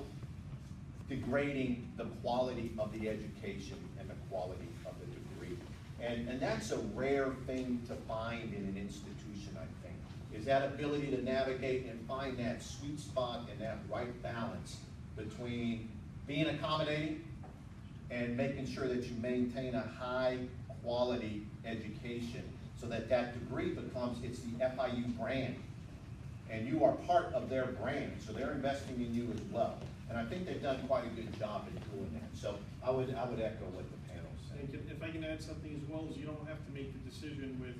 Speaker 4: degrading the quality of the education and the quality of the degree. And that's a rare thing to find in an institution, I think, is that ability to navigate and find that sweet spot and that right balance between being accommodating and making sure that you maintain a high quality education so that that degree becomes, it's the FIU brand. And you are part of their brand, so they're investing in you as well. And I think they've done quite a good job in doing that. So I would echo what the panel said.
Speaker 12: And if I can add something as well, is you don't have to make the decision with,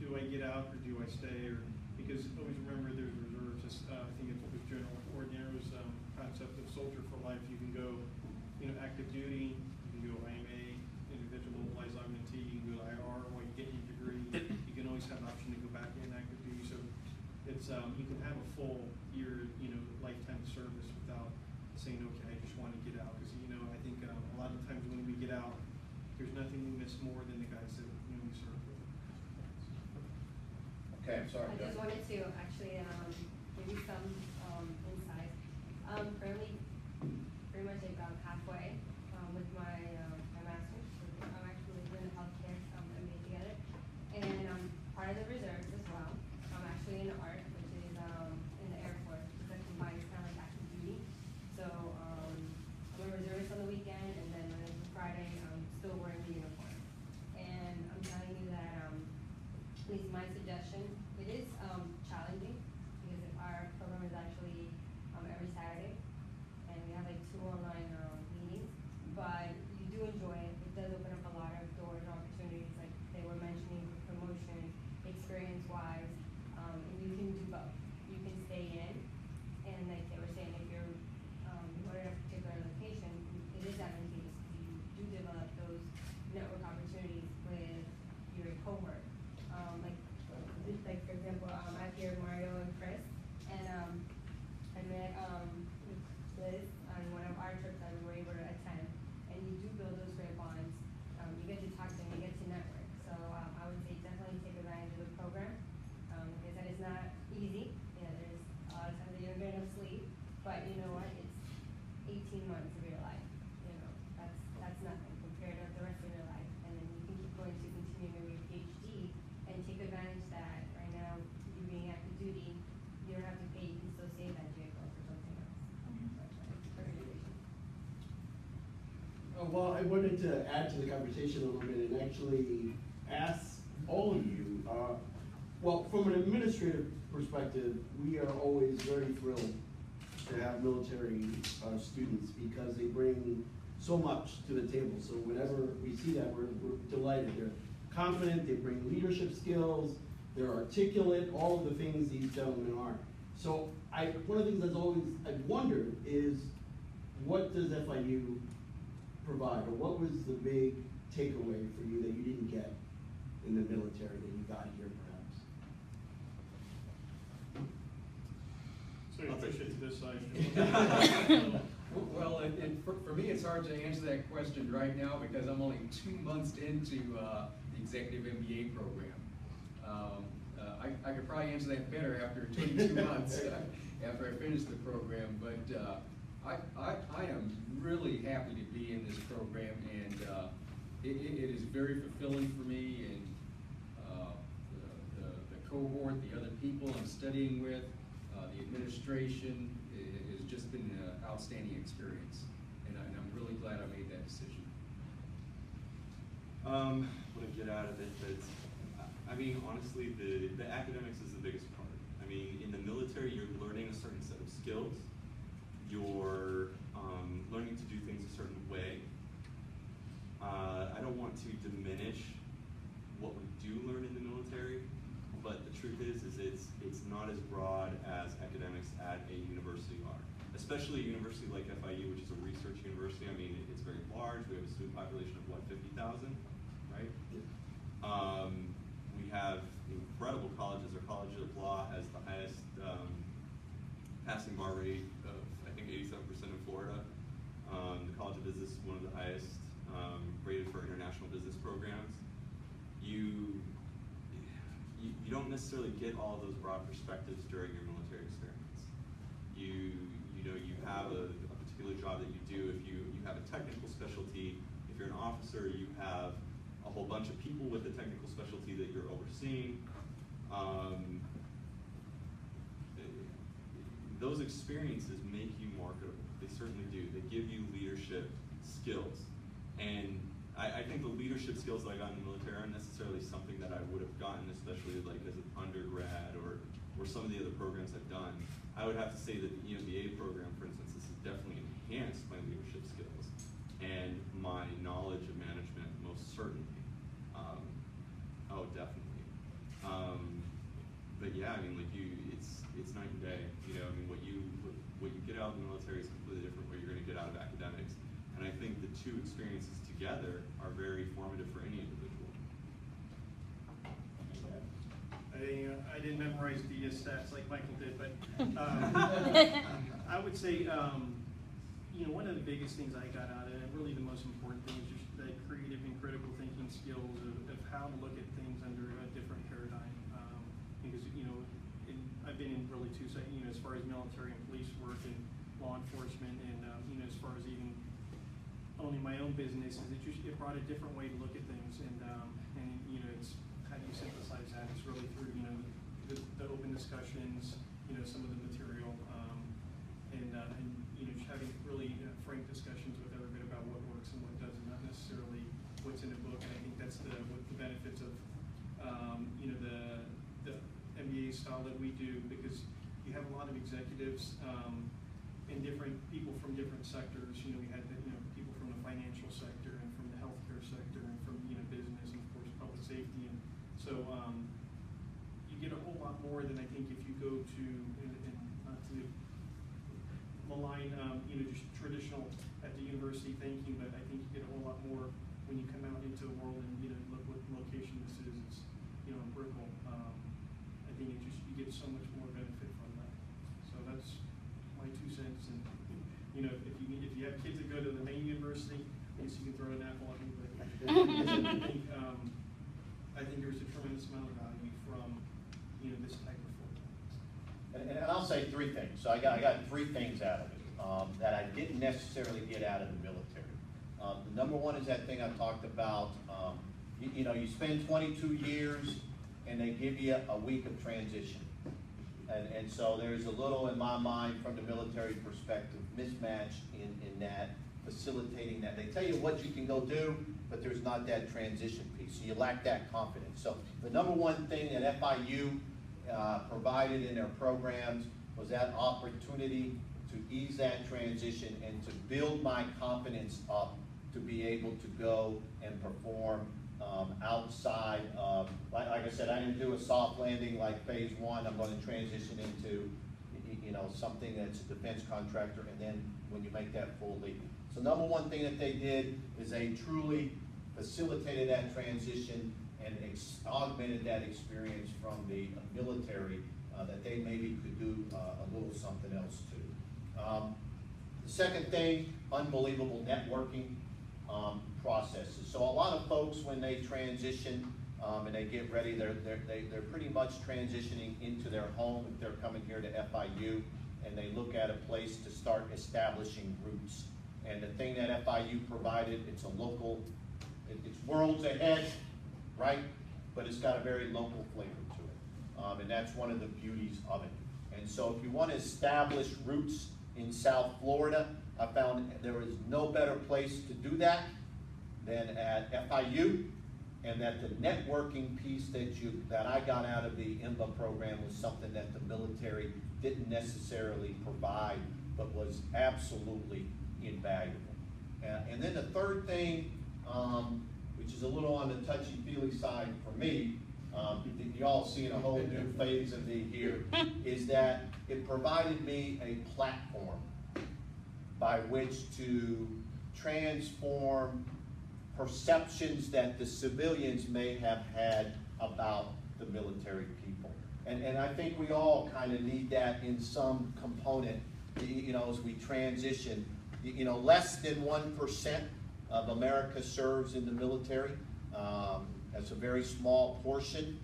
Speaker 12: do I get out or do I stay? Or because always remember there's reserves. I think it's with General Ordinary's concept of soldier for life. You can go, active duty. You can go IMA, individual mobilized augmentee. You can go to IR while you get your degree. You can always have an option to go back in active duty. So it's you can have a full year, lifetime service without saying, okay, I just want to get out. Because I think a lot of times when we get out, there's nothing we miss more than the guys that we serve with.
Speaker 4: Okay, I'm sorry.
Speaker 15: I just wanted to actually give you some insight. Currently, pretty much about halfway with my master's. I'm actually doing the healthcare MBA together, and I'm part of the reserves as well. I'm actually in art, which is in the Air Force. It's a combined kind of like active duty. So I'm a reservist on the weekend, and then on Friday I'm still wearing the uniform. And I'm telling you that at least my suggestion, it is challenging because our program is actually every Saturday, and we have like 2 online meetings. But you do enjoy it. It does open up a lot of doors and opportunities, like they were mentioning, promotion, experience-wise. And you can do both. You can stay in, and like they were saying, if you're in a particular location, it is advantageous because you do develop those network opportunities with your cohort. Like for example, I hear Mario and Chris, and I met Liz on one of our trips that we were able to attend, and you do build those great bonds. You get to talk to them, you get to network. So I would say definitely take advantage of the program. Because that is not easy. There's a lot of times that you don't get enough sleep, but you know what? It's 18 months of your life. That's nothing compared to the rest of your life. And then you can keep going to continue your PhD and take advantage that right now you being active duty, you don't have to pay. You can still save that vehicle for something else.
Speaker 10: Well, I wanted to add to the conversation a little bit and actually ask all of you. Well, from an administrative perspective, we are always very thrilled to have military students because they bring so much to the table. So whenever we see that, we're delighted. They're confident, they bring leadership skills, they're articulate, all of the things these gentlemen are. So one of the things that's always I've wondered is, what does FIU provide, or what was the big takeaway for you that you didn't get in the military than you got here, perhaps?
Speaker 12: So you push it to this side.
Speaker 14: Well, for me, it's hard to answer that question right now because I'm only 2 months into the Executive MBA program. I could probably answer that better after 22 months, after I finish the program, but I am really happy to be in this program, and it is very fulfilling for me, and the cohort, the other people I'm studying with, the administration, it has just been an outstanding experience, and I'm really glad I made that decision.
Speaker 13: What I get out of it, I mean, honestly, the academics is the biggest part. I mean, in the military, you're learning a certain set of skills. You're learning to do things a certain way. I don't want to diminish what we do learn in the military, but the truth is it's not as broad as academics at a university are. Especially a university like FIU, which is a research university. I mean, it's very large. We have a student population of, what, 50,000, right? We have incredible colleges. Our College of Law has the highest passing bar rate of, I think, 87% in Florida. The College of Business is one of the highest rated for international business programs. You don't necessarily get all those broad perspectives during your military experience. You have a particular job that you do. If you have a technical specialty, if you're an officer, you have a whole bunch of people with a technical specialty that you're overseeing. Those experiences make you marketable. They certainly do. They give you leadership skills. And I think the leadership skills that I got in the military aren't necessarily something that I would have gotten, especially like as an undergrad or some of the other programs I've done. I would have to say that the EMBA program, for instance, has definitely enhanced my leadership skills and my knowledge of management, most certainly. Oh, definitely. But yeah, I mean, like it's night and day. You know, I mean, what you get out of the military is completely different from what you're going to get out of academics. And I think the two experiences together are very formative for any individual.
Speaker 12: I didn't memorize the stats like Michael did, but I would say, one of the biggest things I got out of it, and really the most important thing, is just that creative and critical thinking skills of how to look at things under a different paradigm. Because, I've been in really two sides, as far as military and police work and law enforcement, and, as far as even owning my own business, it brought a different way to look at things, and it's how do you synthesize that? It's really through the open discussions, some of the material, and just having really frank discussions with everybody about what works and what doesn't, not necessarily what's in a book. And I think that's what the benefits of the MBA style that we do, because you have a lot of executives and different people from different sectors. We had people from the financial sector and from the healthcare sector and from business and of course public safety, and so you get a whole lot more than I think if you go to, and not to malign just traditional at the university thinking, but I think you get a whole lot more when you come out into the world and look what location this is. It's in Brickell. I think you get so much more benefit from that. So that's my 2 cents. And if you have kids that go to the main university, at least you can throw an apple at me. But I think there's a tremendous amount of value from this type of program.
Speaker 4: And I'll say 3 things. So I got 3 things out of it that I didn't necessarily get out of the military. The number one is that thing I talked about. You spend 22 years and they give you a week of transition. And so there's a little, in my mind, from the military perspective, mismatch in that, facilitating that. They tell you what you can go do, but there's not that transition piece. So you lack that confidence. So the number one thing that FIU provided in their programs was that opportunity to ease that transition and to build my confidence up to be able to go and perform outside of, like I said, I didn't do a soft landing like phase 1. I'm going to transition into, something that's a defense contractor, and then when you make that full leap. So number one thing that they did is they truly facilitated that transition and augmented that experience from the military, that they maybe could do a little something else too. The second thing, unbelievable networking processes. So a lot of folks, when they transition and they get ready, they're pretty much transitioning into their home if they're coming here to FIU, and they look at a place to start establishing roots. And the thing that FIU provided, it's a local, it's worlds ahead, right? But it's got a very local flavor to it. And that's one of the beauties of it. And so if you want to establish roots in South Florida, I found there is no better place to do that than at FIU, and that the networking piece that I got out of the MBA program was something that the military didn't necessarily provide, but was absolutely invaluable. And then the third thing, which is a little on the touchy-feely side for me, y'all seeing a whole new phase of me here, is that it provided me a platform by which to transform perceptions that the civilians may have had about the military people. And I think we all kind of need that in some component, as we transition. Less than 1% of America serves in the military. That's a very small portion.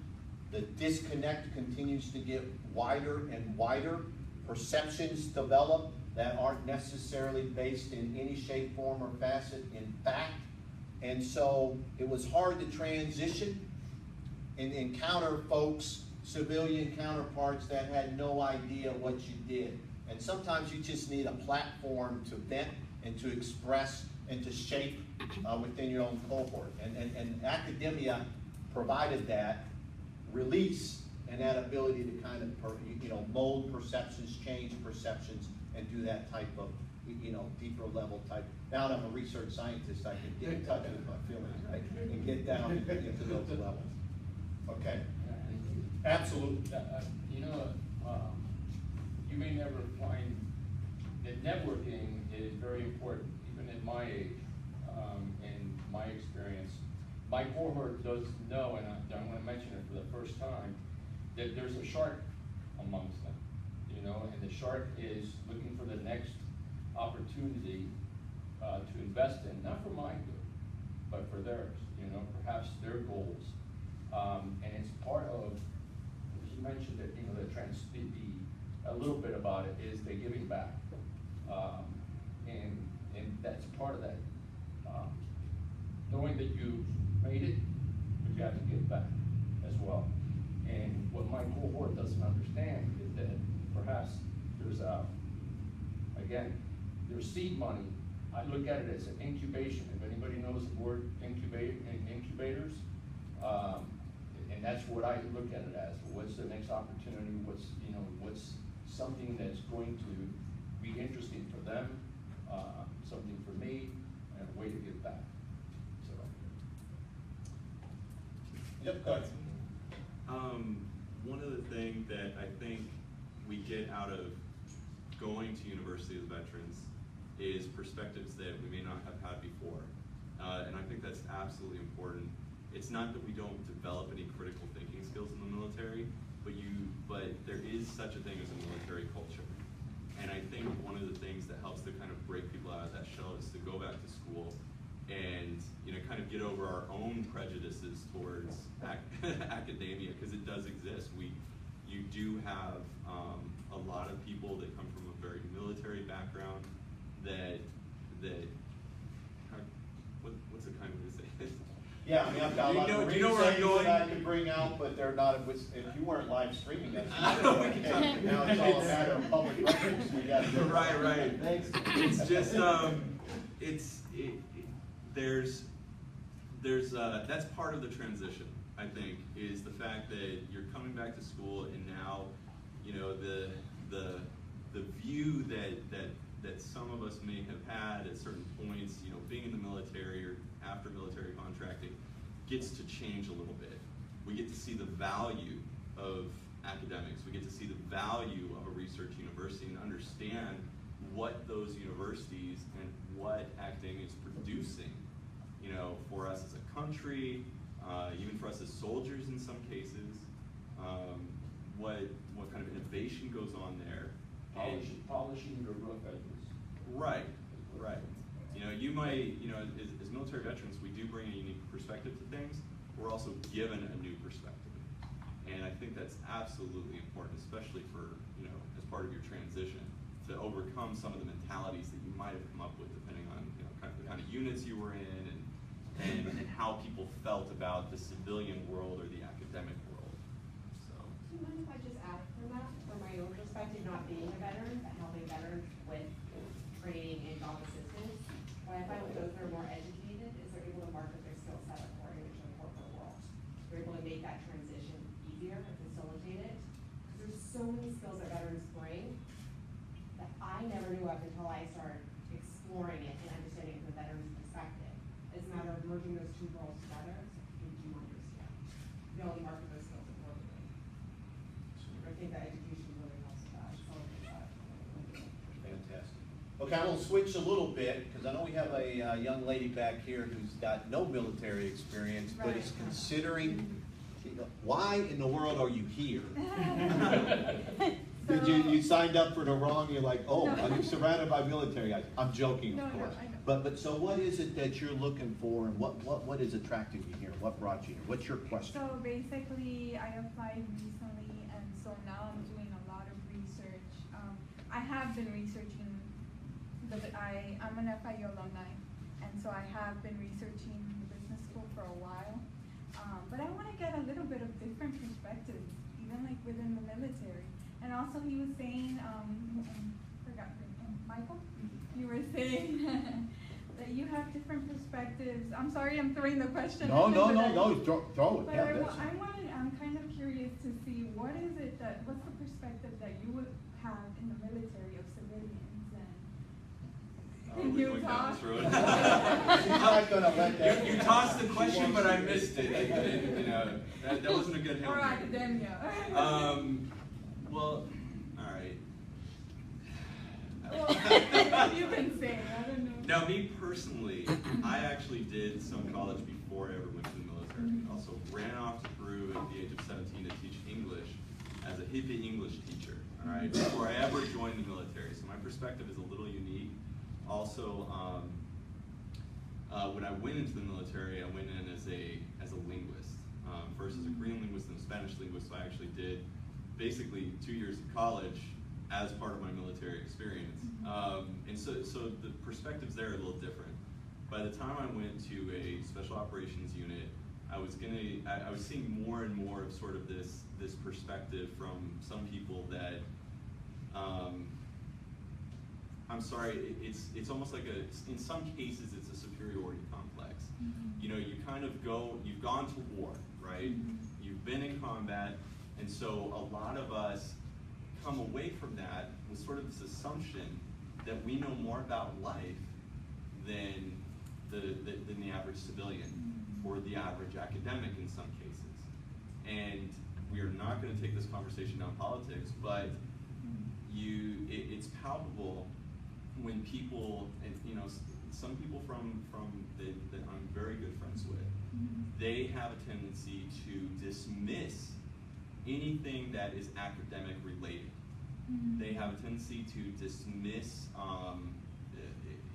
Speaker 4: The disconnect continues to get wider and wider. Perceptions develop that aren't necessarily based in any shape, form, or facet in fact. And so it was hard to transition and encounter folks, civilian counterparts that had no idea what you did. And sometimes you just need a platform to vent and to express and to shape within your own cohort. And academia provided that release and that ability to kind of mold perceptions, change perceptions, and do that type of deeper level type. Now that I'm a research scientist, I can get in touch with my feelings, right? And get down into those levels. Okay. Absolutely.
Speaker 9: You may never find that networking is very important, even at my age, in my experience. My cohort does know, and I want to mention it for the first time, that there's a shark amongst them, and the shark is looking for the next opportunity to invest in, not for my good, but for theirs, perhaps their goals. And it's part of, as you mentioned, that, a little bit about it is the giving back. And that's part of that. Knowing that you made it, but you have to give back as well. And what my cohort doesn't understand is that perhaps there's there's seed money. I look at it as an incubation. If anybody knows the word incubators, and that's what I look at it as. What's the next opportunity? What's something that's going to be interesting for them, something for me, and a way to give back. So.
Speaker 4: Yep, go ahead.
Speaker 13: One of the things that I think we get out of going to University of the Veterans is perspectives that we may not have had before. And I think that's absolutely important. It's not that we don't develop any critical thinking skills in the military, but there is such a thing as a military culture. And I think one of the things that helps to kind of break people out of that shell is to go back to school and kind of get over our own prejudices towards academia, because it does exist. You do have a lot of people that come from a very military background that what's the kind of way to say this?
Speaker 4: Yeah, I mean, I've got a lot of reasons that I could bring out, but they're not, if you weren't live streaming it, now it's all a matter of public records. We got to
Speaker 13: Right.
Speaker 4: Thanks.
Speaker 13: It's just, that's part of the transition, I think, is the fact that you're coming back to school and now, the view that some of us may have had at certain points, being in the military or after military contracting, gets to change a little bit. We get to see the value of academics. We get to see the value of a research university and understand what those universities and what academia is producing, for us as a country, even for us as soldiers in some cases, what kind of innovation goes on there.
Speaker 9: Polishing the rough edges.
Speaker 13: Right, right. You know, you might, as military veterans, we do bring a unique perspective to things. We're also given a new perspective. And I think that's absolutely important, especially for, as part of your transition, to overcome some of the mentalities that you might have come up with depending on, the kind of units you were in and how people felt about the civilian world or the academic world. So.
Speaker 7: Do you mind if I just add from that, from my own perspective, not being a veteran, but helping veterans with training and job assistance? What I find with those that are more educated is they're able to market their skill set according to the corporate world. They're able to make that transition easier and facilitate it. Because there's so many skills that veterans bring that I never knew of until I started exploring it and understanding the veteran's perspective. It's a matter of merging those two worlds together so you do understand. You only market those skills appropriately. I think that education really helps with that.
Speaker 4: Fantastic. Okay, I'm going to switch a little bit because I know we have a young lady back here who's got no military experience, but is considering, why in the world are you here? Did you signed up for the wrong? You're like, oh, no. I'm surrounded by military guys. I'm joking, of course.
Speaker 6: I know.
Speaker 4: But so what is it that you're looking for, and what is attracting you here? What brought you here? What's your question?
Speaker 6: So basically, I applied recently, and so now I'm doing a lot of research. I have been researching. I'm an FIU alumni, and so I have been researching the business school for a while. But I want to get a little bit of different perspectives, even like within the military. And also, he was saying, forgot your name, Michael? You were saying that you have different perspectives. I'm sorry, I'm throwing the question.
Speaker 4: No, throw it.
Speaker 6: But I'm kind of curious to see what's the perspective that you would have in the military of civilians.
Speaker 13: Can you talk?
Speaker 6: You
Speaker 13: tossed the question, but I missed it. That wasn't a good help.
Speaker 6: Or academia.
Speaker 13: Well, all right.
Speaker 6: Well, you can say, I don't know.
Speaker 13: Now, me personally, I actually did some college before I ever went to the military. Also ran off to Peru at the age of 17 to teach English as a hippie English teacher, all right, before I ever joined the military. So my perspective is a little unique. Also, when I went into the military, I went in as a linguist. First as a Korean linguist and a Spanish linguist, so I actually did basically 2 years of college as part of my military experience. And so the perspectives there are a little different. By the time I went to a special operations unit, I was seeing more and more of sort of this perspective from some people that, I'm sorry, it's almost like in some cases it's a superiority complex. You've gone to war, right? You've been in combat, and so a lot of us come away from that with sort of this assumption that we know more about life than the average civilian or the average academic in some cases. And we are not going to take this conversation down politics, but it's palpable when people, and some people that I'm very good friends with, they have a tendency to dismiss anything that is academic related. They have a tendency to dismiss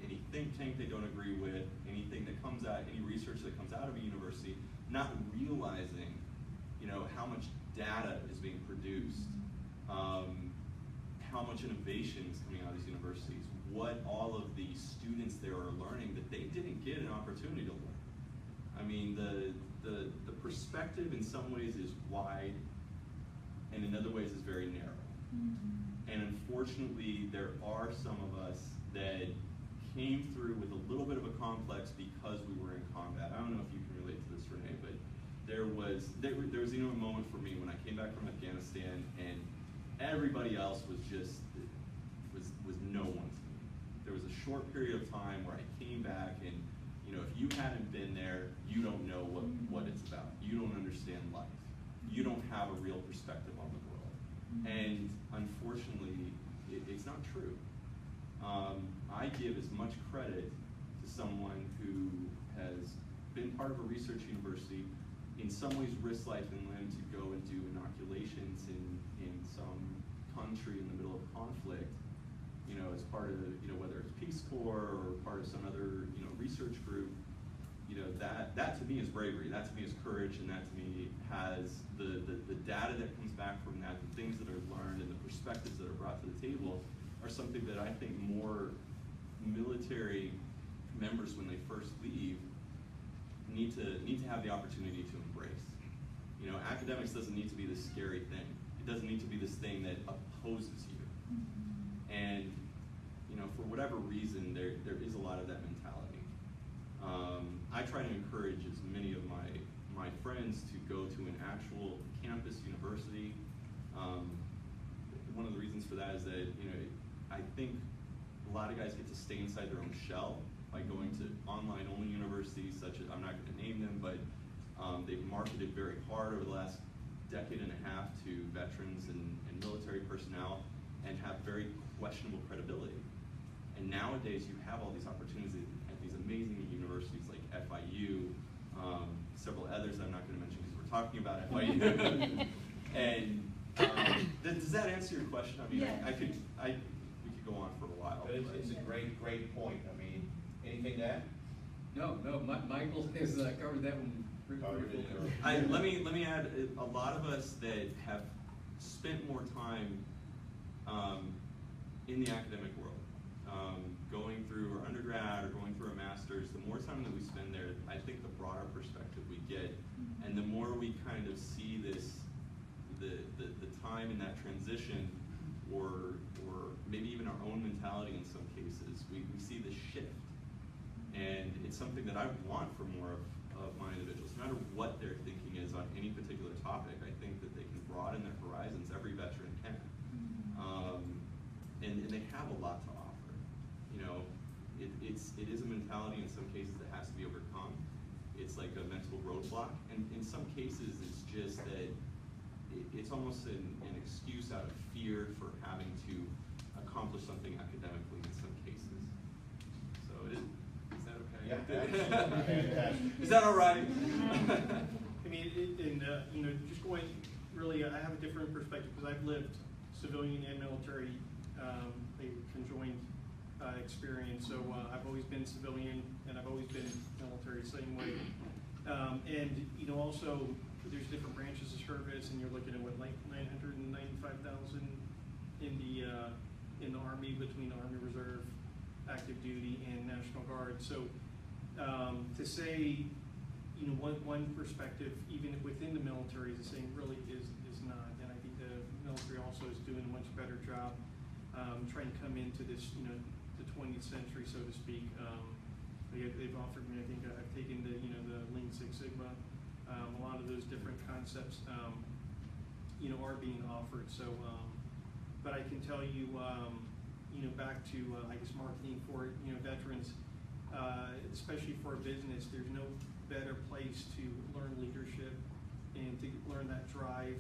Speaker 13: any think tank they don't agree with, anything that comes out, any research that comes out of a university, not realizing, how much data is being produced, how much innovation is coming out of these universities, what all of the students there are learning that they didn't get an opportunity to learn. I mean, the perspective in some ways is wide, and in other ways is very narrow. And unfortunately, there are some of us that came through with a little bit of a complex because we were in combat. I don't know if you can relate to this, Renee, but there was a moment for me when I came back from Afghanistan, and everybody else was no one to me. There was a short period of time where I came back, and if you hadn't been there, you don't know what it's about. You don't understand life. You don't have a real perspective on the world. And unfortunately, it's not true. I give as much credit to someone who has been part of a research university, in some ways risk life and limb to go and do inoculations in some country in the middle of conflict, you know, as part of, you know, whether it's Peace Corps or part of some other, you know, research group, you know, that to me is bravery, that to me is courage, and that to me has the data that comes back from that, the things that are learned and the perspectives that are brought to the table are something that I think more military members, when they first leave, need to have the opportunity to embrace. You know, academics doesn't need to be this scary thing. It doesn't need to be this thing that opposes you. And, you know, for whatever reason, there is a lot of that mentality. I try to encourage as many of my friends to go to an actual campus university. One of the reasons for that is that, you know, I think a lot of guys get to stay inside their own shell by going to online-only universities, such as, I'm not going to name them, but they've marketed very hard over the last decade and a half to veterans and military personnel and have very questionable credibility. And nowadays, you have all these opportunities at these amazing universities like FIU, several others I'm not going to mention because we're talking about FIU. And does that answer your question? I mean,
Speaker 6: Yeah.
Speaker 13: we could go on for a while.
Speaker 4: But it's a great point. I mean, anything to add?
Speaker 14: No, Michael has covered that one pretty well.
Speaker 13: Let me add, a lot of us that have spent more time in the academic world, going through our undergrad or going through our master's, the more time that we spend there, I think the broader perspective we get, and the more we kind of see this, the time in that transition, or maybe even our own mentality in some cases, we see this shift. And it's something that I want for more of my individuals, no matter what their thinking is on any particular topic. I think that they can broaden their horizons, every veteran can. And they have a lot to offer. You know, it is a mentality in some cases that has to be overcome. It's like a mental roadblock, and in some cases it's just that it's almost an excuse out of fear for having to accomplish something academically in some cases. So is that okay?
Speaker 4: Yeah, fantastic.
Speaker 13: Is that all right?
Speaker 12: I mean, you know, just going, really, I have a different perspective because I've lived civilian and military, a conjoined experience. So I've always been civilian and I've always been military, same way. And, you know, also, there's different branches of service, and you're looking at what, like 995,000 in the Army, between the Army Reserve, active duty, and National Guard. So to say, you know, one perspective, even within the military, is saying really is not. And I think the military also is doing a much better job trying to come into this, you know, the 20th century, so to speak. They've offered me, I think I've taken the, you know, the Lean Six Sigma. A lot of those different concepts, you know, are being offered. So, but I can tell you, you know, back to I guess marketing for, you know, veterans, especially for a business, there's no better place to learn leadership and to learn that drive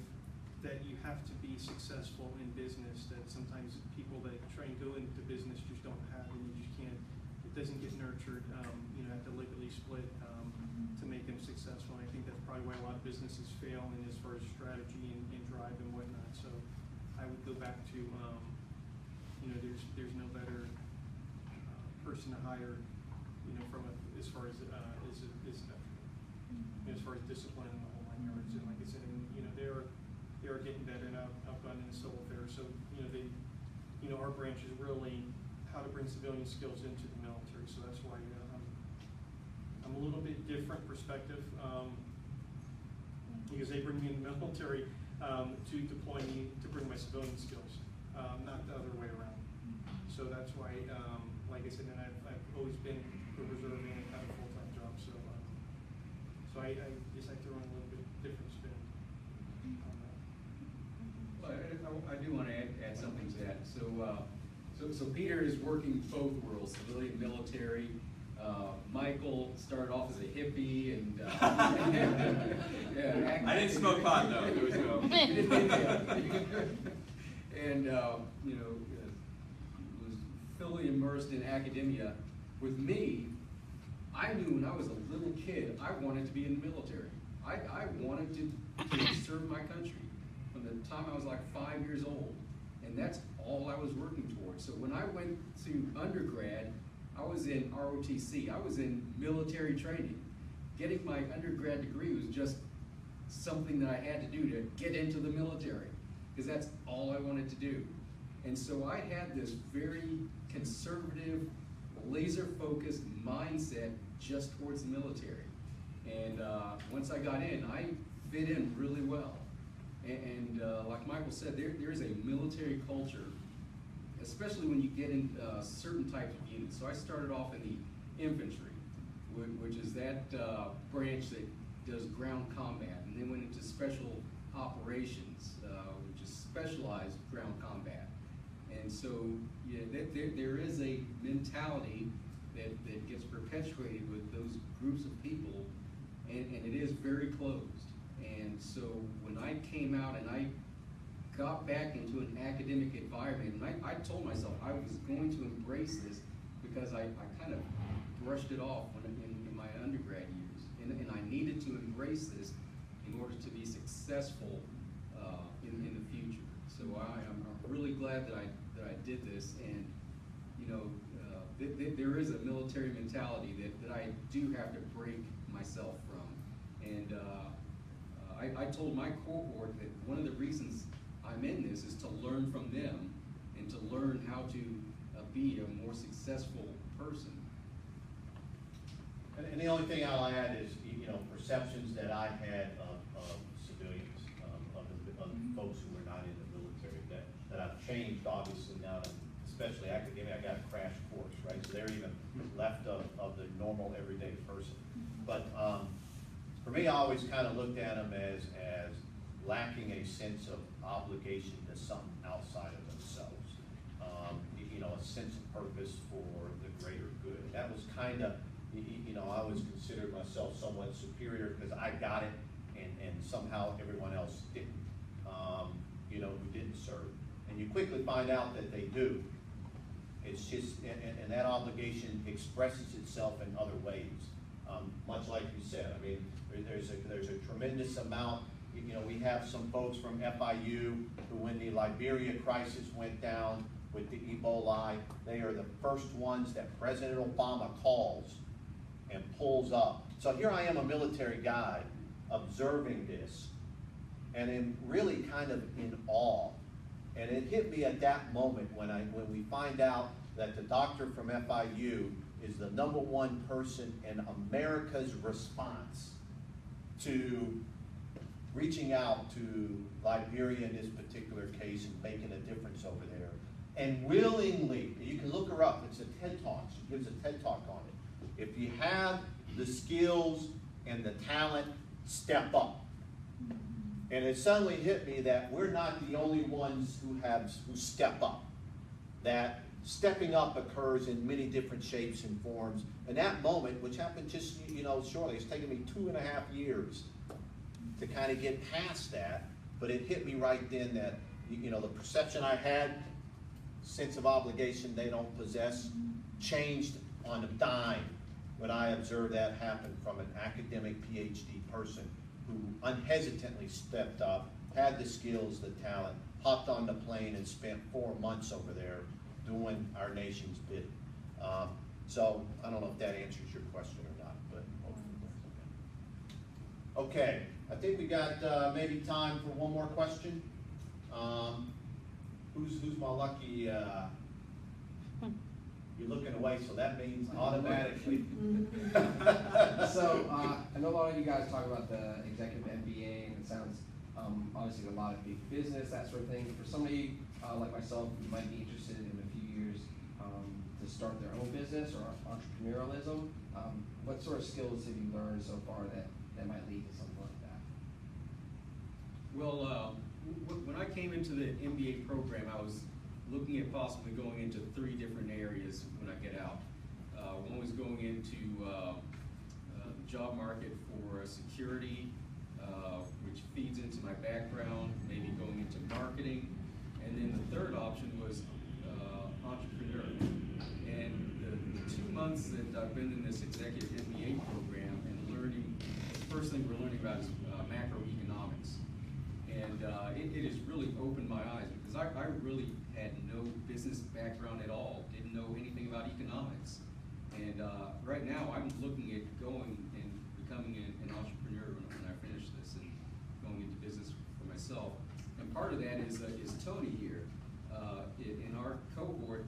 Speaker 12: that you have to be successful in business. That sometimes people that try and go into business just don't have, and you just can't. It doesn't get nurtured. You know, have to lickety split to make them successful. And I think that's probably why a lot of businesses fail, and as far as strategy and drive and whatnot. So I would go back to, you know, there's no better person to hire, you know, from as far as as far as discipline and the whole nine yards. And like I said, and, you know, they are getting better, and I've gone into civil affairs. So you know, our branch is really how to bring civilian skills into the military. So that's why I'm a little bit different perspective, because they bring me in the military to deploy me to bring my civilian skills, not the other way around. So that's why, like I said, and I've always been a reserve and had a full-time job. So I guess I throw in a little bit different spin on that.
Speaker 14: Well, I do want to add something to that. So Peter is working both worlds, civilian, military. Michael started off as a hippie, and yeah,
Speaker 13: I didn't smoke pot though. There was no.
Speaker 14: And you know, was fully immersed in academia. With me, I knew when I was a little kid I wanted to be in the military. I wanted to serve my country from the time I was like 5 years old, and that's all I was working towards. So when I went to undergrad, I was in ROTC. I was in military training. Getting my undergrad degree was just something that I had to do to get into the military, because that's all I wanted to do. And so I had this very conservative, laser-focused mindset just towards the military. And once I got in, I fit in really well. And like Michael said, there's a military culture, especially when you get in certain types of units. So I started off in the infantry, which is that branch that does ground combat, and then went into special operations, which is specialized ground combat. And so yeah, there is a mentality that gets perpetuated with those groups of people, and it is very closed. And so when I came out and I got back into an academic environment, and I told myself I was going to embrace this, because I kind of brushed it off in my undergrad years, and I needed to embrace this in order to be successful in the future. So I'm really glad that I did this, and you know, there is a military mentality that I do have to break myself from. And I told my cohort that one of the reasons I'm in this is to learn from them and to learn how to be a more successful person.
Speaker 4: And the only thing I'll add is, you know, perceptions that I had of civilians, of folks who were not in the military, that I've changed obviously now, especially academic. I got a crash course, right? So they're even left of the normal everyday person. But for me, I always kind of looked at them as lacking a sense of obligation to something outside of themselves. You know, a sense of purpose for the greater good. That was kind of, you know, I always considered myself somewhat superior because I got it, and somehow everyone else didn't. You know, who didn't serve. And you quickly find out that they do. It's just, and that obligation expresses itself in other ways. Much like you said, I mean, there's a tremendous amount. You know, we have some folks from FIU who, when the Liberia crisis went down with the Ebola, they are the first ones that President Obama calls and pulls up. So here I am, a military guy, observing this, and am really kind of in awe. And it hit me at that moment when we find out that the doctor from FIU is the #1 person in America's response to reaching out to Liberia in this particular case and making a difference over there. And willingly, you can look her up, it's a TED Talk, she gives a TED Talk on it. If you have the skills and the talent, step up. And it suddenly hit me that we're not the only ones who step up. That stepping up occurs in many different shapes and forms. And that moment, which happened just, you know, shortly, it's taken me 2.5 years to kind of get past that, but it hit me right then that, you know, the perception I had, sense of obligation they don't possess, changed on a dime when I observed that happen from an academic PhD person who unhesitantly stepped up, had the skills, the talent, hopped on the plane and spent 4 months over there doing our nation's bidding. So I don't know if that answers your question or not, but hopefully it does. Okay, I think we got maybe time for one more question. Who's my lucky? You're looking away, so that means automatically.
Speaker 8: So I know a lot of you guys talk about the executive MBA, and it sounds obviously a lot of big business, that sort of thing. For somebody like myself who might be interested in a few years to start their own business or entrepreneurialism, what sort of skills have you learned so far that might lead to something like that?
Speaker 14: Well, when I came into the MBA program, I was looking at possibly going into 3 different areas when I get out. One was going into the job market for security, which feeds into my background, maybe going into marketing. And then the third option was entrepreneur. And the 2 months that I've been in this executive MBA program and learning, the first thing we're learning about is macroeconomics. opened my eyes, because I really had no business background at all, didn't know anything about economics. And right now, I'm looking at going and becoming an entrepreneur when I finish this and going into business for myself. And part of that is Tony here. In our cohort,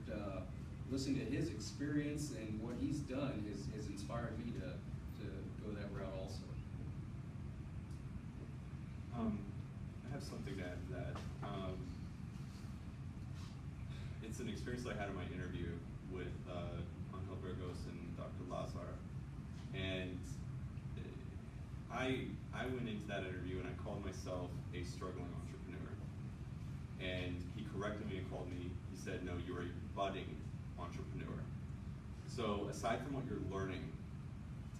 Speaker 14: listening to his experience and what he's done has inspired me to go that route also.
Speaker 13: I have something to add to that. It's an experience I had in my interview with Angel Burgos and Dr. Lazar. And I went into that interview and I called myself a struggling entrepreneur. And he corrected me and called me, he said, no, you're a budding entrepreneur. So aside from what you're learning,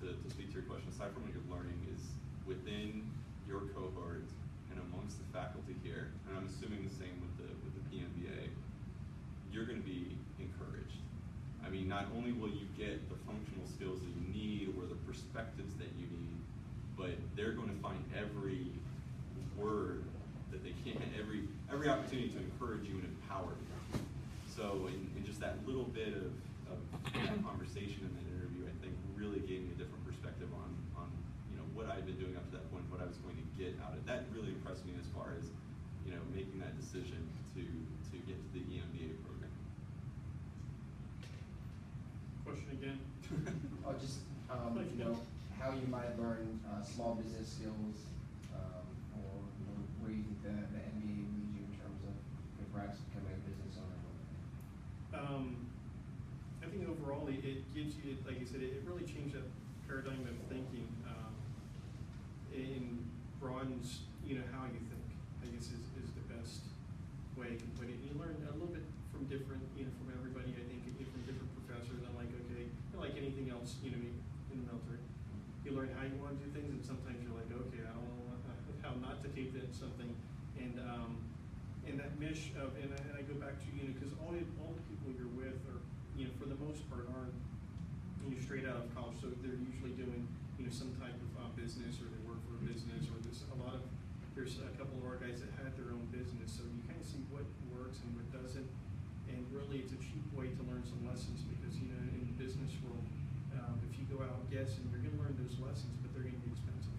Speaker 13: to speak to your question, aside from what you're learning is within your cohort and amongst the faculty here, and I'm assuming the same with the PMBA, you're going to be encouraged. I mean, not only will you get the functional skills that you need or the perspectives that you need, but they're going to find every word that they can, every opportunity to encourage you and empower you. So in just that little bit of that conversation in that interview, I think really gave me a different perspective on what I've been doing up to that point, what I was going to get out of it. That really impressed me as far as making that decision to get to the EMBA program.
Speaker 12: Question again?
Speaker 8: Just how you might learn small business skills, or where you think the MBA leads you in terms of perhaps becoming a business owner.
Speaker 12: I think overall it gives you, like you said, it really changed that paradigm of thinking. And broadens, how you think, I guess is the best way I can put it. You learn a little bit from different, from everybody, I think, from different professors. I'm like, okay, like anything else, in the military. You learn how you want to do things, and sometimes you're like, okay, I don't know how not to take that something. And that mesh of, and I go back to, because all the people you're with are, for the most part, aren't, straight out of college, so they're usually doing, some type of business, or they work for a business, or there's a couple of our guys that had their own business, so you kind of see what works and what doesn't, and really it's a cheap way to learn some lessons, because, in the business world, if you go out guessing, you're gonna learn those lessons, but they're gonna be expensive.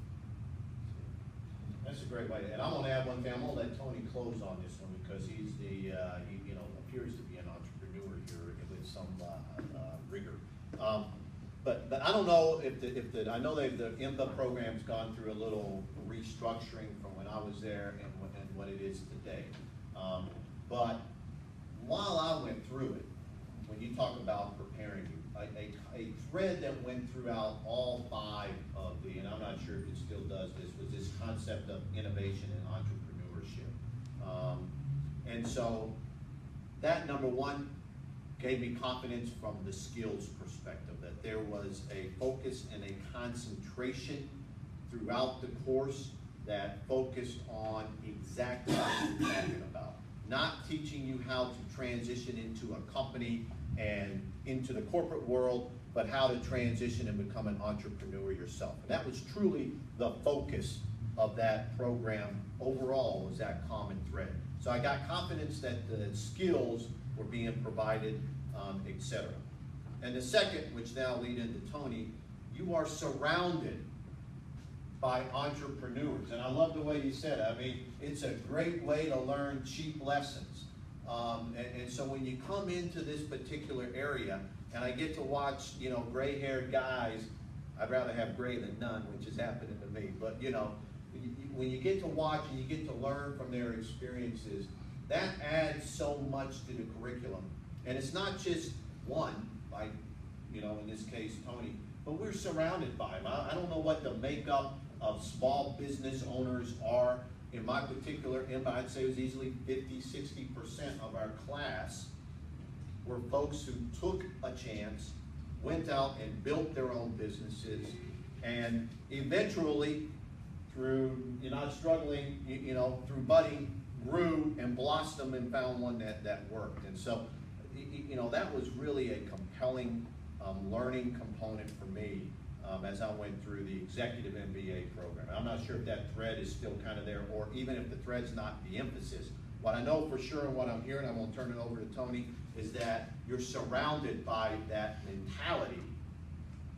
Speaker 4: That's a great way, and I'm gonna add one thing. I'm gonna let Tony close on this one, because he's he appears to be an entrepreneur here with some rigor. But I don't know if I know the MBA program's gone through a little restructuring from when I was there and what it is today. But while I went through it, when you talk about preparing you, a thread that went throughout all 5 of and I'm not sure if it still does this, was this concept of innovation and entrepreneurship. And so that, number one, gave me confidence from the skills perspective, that there was a focus and a concentration throughout the course that focused on exactly what you're talking about. Not teaching you how to transition into a company and into the corporate world, but how to transition and become an entrepreneur yourself. And that was truly the focus of that program overall, was that common thread. So I got confidence that the skills were being provided, etc. And the second, which now lead into Tony, you are surrounded by entrepreneurs. And I love the way you said it. I mean, it's a great way to learn cheap lessons. And so when you come into this particular area, and I get to watch, gray-haired guys, I'd rather have gray than none, which is happening to me, but when you get to watch and you get to learn from their experiences, that adds so much to the curriculum. And it's not just one, like, in this case, Tony, but we're surrounded by them. I don't know what the makeup of small business owners are. In my particular MBA, I'd say it was easily 50–60% of our class were folks who took a chance, went out and built their own businesses, and eventually, through not struggling, through budding, grew and blossomed and found one that worked. And so, that was really a compelling learning component for me as I went through the Executive MBA program. I'm not sure if that thread is still kind of there, or even if the thread's not the emphasis, What I know for sure and what I'm hearing, I'm gonna turn it over to Tony, is that you're surrounded by that mentality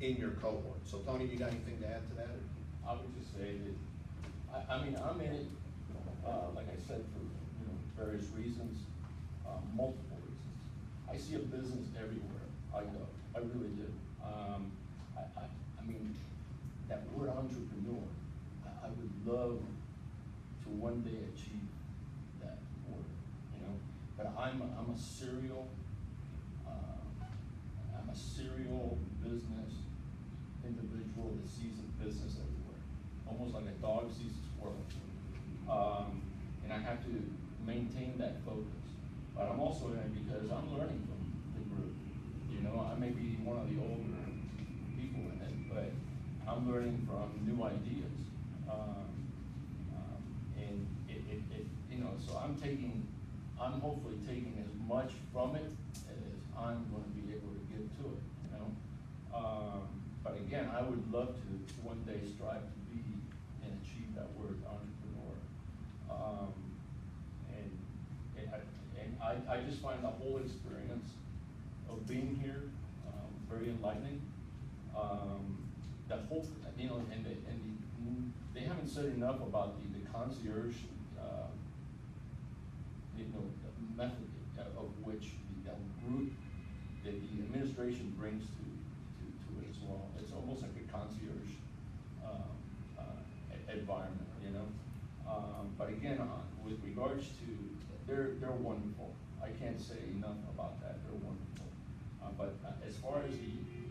Speaker 4: in your cohort. So Tony, you got anything to add to that?
Speaker 9: I would just say that, I mean, I'm in it, like I said, for, various reasons, multiple reasons. I see a business everywhere I go, I really do. I mean, that word entrepreneur, I would love to one day achieve that word, but I'm a serial business individual that sees a business everywhere, almost like a dog sees a squirrel. And I have to maintain that focus. But I'm also in it because I'm learning from the group. I may be one of the older people in it, but I'm learning from new ideas. And so I'm hopefully taking as much from it as I'm going to be able to give to it, But again, I would love to one day strive to be and achieve that word entrepreneur. And I just find the whole experience of being here very enlightening. That whole, and they haven't said enough about the concierge, the method of which the group that the administration brings to it as well. It's almost like a concierge environment, But again, with regards to, they're wonderful. I can't say enough about that. They're wonderful. But as far as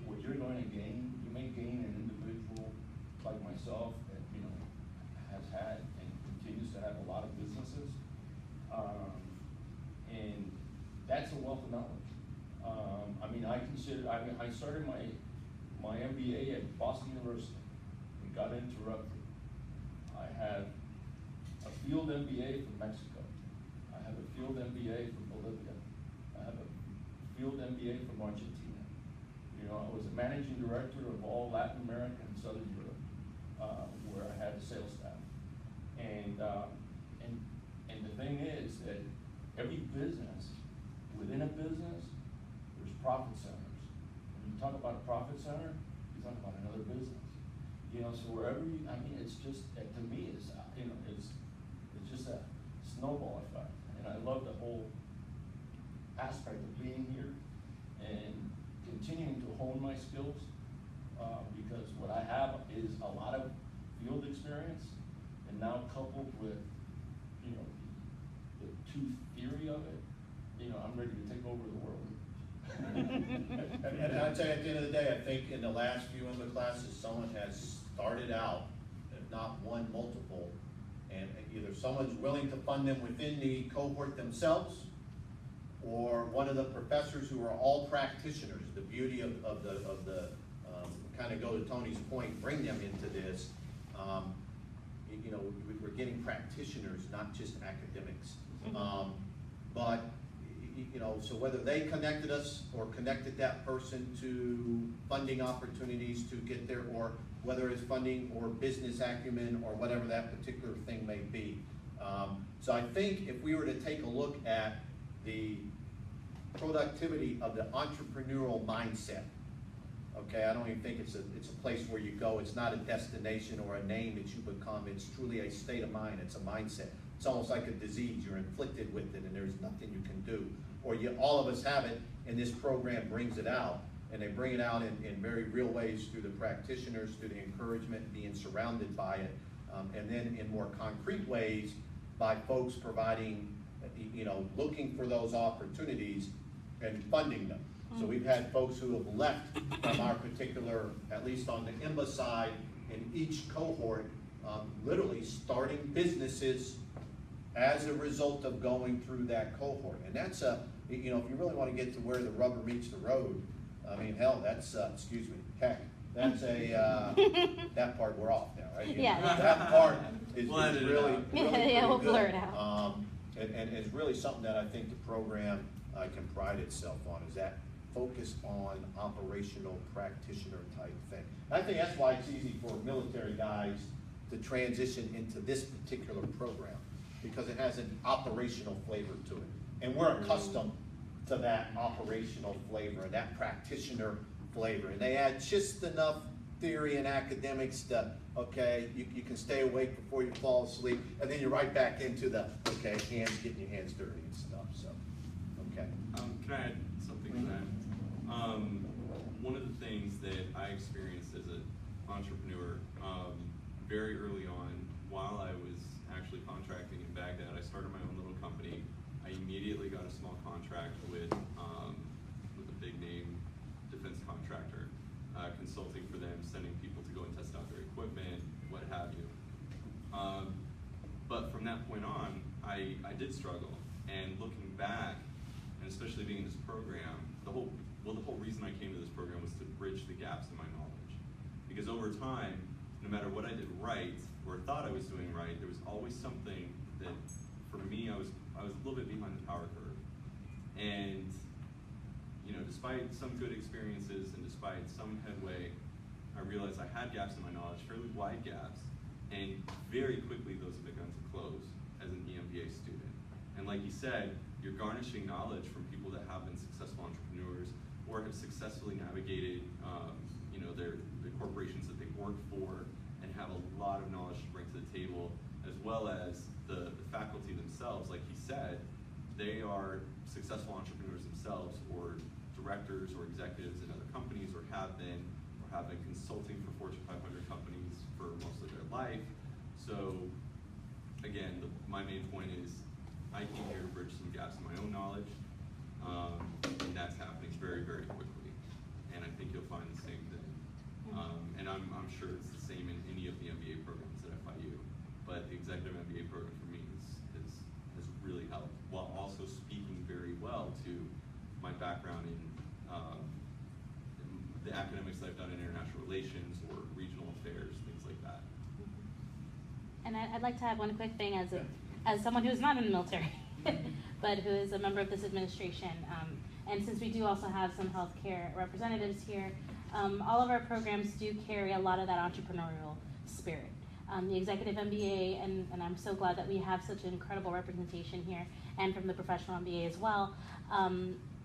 Speaker 9: what you're going to gain, you may gain an individual like myself that has had and continues to have a lot of businesses, and that's a wealth of knowledge. I started my MBA at Boston University. It got interrupted. I have a field MBA from Mexico. I have a field MBA from Bolivia. I have a field MBA from Argentina. I was a managing director of all Latin America and Southern Europe, where I had a sales staff. And the thing is that every business, within a business, there's profit centers. When you talk about a profit center, you talk about another business. So wherever it's just, to me, it's just a snowball effect. And I love the whole aspect of being here and continuing to hone my skills, because what I have is a lot of field experience, and now coupled with, the tooth theory of it, I'm ready to take over the world.
Speaker 4: And I'd say at the end of the day, I think in the last few MBA classes, someone has started out, if not one, multiple, and either someone's willing to fund them within the cohort themselves, or one of the professors who are all practitioners. The beauty of the kind of go to Tony's point, bring them into this. We're getting practitioners, not just academics. But so whether they connected us or connected that person to funding opportunities to get there, or whether it's funding or business acumen or whatever that particular thing may be. So I think if we were to take a look at the productivity of the entrepreneurial mindset, okay, I don't even think it's a place where you go. It's not a destination or a name that you become. It's truly a state of mind. It's a mindset. It's almost like a disease. You're inflicted with it, and there's nothing you can do. Or all of us have it, and this program brings it out. And they bring it out in very real ways through the practitioners, through the encouragement, being surrounded by it, and then in more concrete ways by folks providing, looking for those opportunities and funding them. So we've had folks who have left from our particular, at least on the MBA side, in each cohort, literally starting businesses as a result of going through that cohort. And that's if you really want to get to where the rubber meets the road, hell, that's, heck, that's that part we're off now, right?
Speaker 2: Yeah.
Speaker 4: That part is really, really
Speaker 2: yeah, we'll
Speaker 4: good.
Speaker 2: blur it out.
Speaker 4: And it's really something that I think the program can pride itself on, is that focus on operational practitioner type thing. I think that's why it's easy for military guys to transition into this particular program. because it has an operational flavor to it. And we're accustomed to that operational flavor, that practitioner flavor. And they add just enough theory and academics that, okay, you can stay awake before you fall asleep, and then you're right back into the, okay, getting your hands dirty and stuff, so, okay.
Speaker 13: Can I add something to that? One of the things that I experienced as an entrepreneur very early on, while I was actually contracting in Baghdad, I started my own little company. I immediately got a small contract with a big name defense contractor, consulting for them, sending people to go and test out their equipment, what have you. But from that point on, I did struggle. And looking back, and especially being in this program, the whole reason I came to this program was to bridge the gaps in my knowledge. Because over time, no matter what I did right, or thought I was doing right, there was always something that, for me, I was a little bit behind the power curve. And, you know, despite some good experiences and despite some headway, I realized I had gaps in my knowledge, fairly wide gaps, and very quickly those have begun to close as an EMBA student. And like you said, you're garnishing knowledge from people that have been successful entrepreneurs or have successfully navigated, you know, the corporations that they've worked for and have a lot of knowledge to bring to the table, as well as the faculty themselves. Like he said, they are successful entrepreneurs themselves, or directors or executives in other companies, or have been consulting for Fortune 500 companies for most of their life. So again, my main point is I came here to bridge some gaps in my own knowledge, and that's happening very, very quickly. And I think you'll find the same thing. And I'm sure it's the same in any of the MBA programs at FIU. But the executive MBA program for me has really helped, while also speaking very well to my background in the academics that I've done in international relations or regional affairs, things like that.
Speaker 2: And I'd like to add one quick thing as someone who is not in the military, but who is a member of this administration. And since we do also have some healthcare representatives here, all of our programs do carry a lot of that entrepreneurial spirit. The Executive MBA, and I'm so glad that we have such an incredible representation here, and from the Professional MBA as well,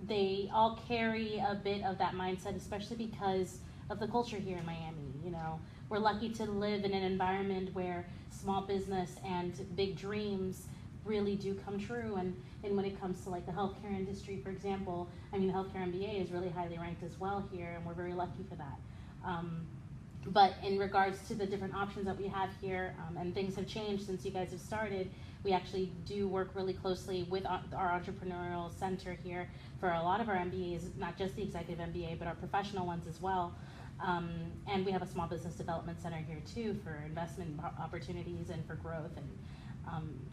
Speaker 2: they all carry a bit of that mindset, especially because of the culture here in Miami. You know, we're lucky to live in an environment where small business and big dreams really do come true. And when it comes to like the healthcare industry, for example, I mean, the healthcare MBA is really highly ranked as well here, and we're very lucky for that. But in regards to the different options that we have here, and things have changed since you guys have started, we actually do work really closely with our entrepreneurial center here for a lot of our MBAs, not just the executive MBA, but our professional ones as well. And we have a small business development center here too for investment opportunities and for growth. And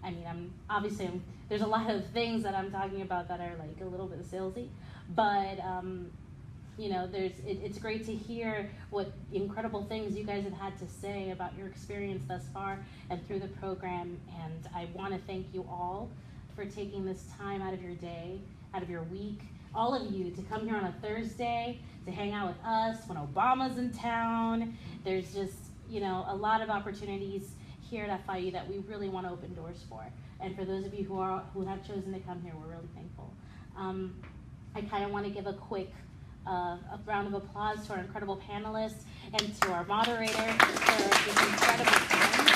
Speaker 2: I mean, there's a lot of things that I'm talking about that are like a little bit salesy, but you know, it's great to hear what incredible things you guys have had to say about your experience thus far and through the program. And I want to thank you all for taking this time out of your day, out of your week, all of you, to come here on a Thursday to hang out with us when Obama's in town. There's just, you know, a lot of opportunities here at FIU that we really want to open doors for. And for those of you who have chosen to come here, we're really thankful. I kind of want to give a quick a round of applause to our incredible panelists and to our moderator for this incredible time.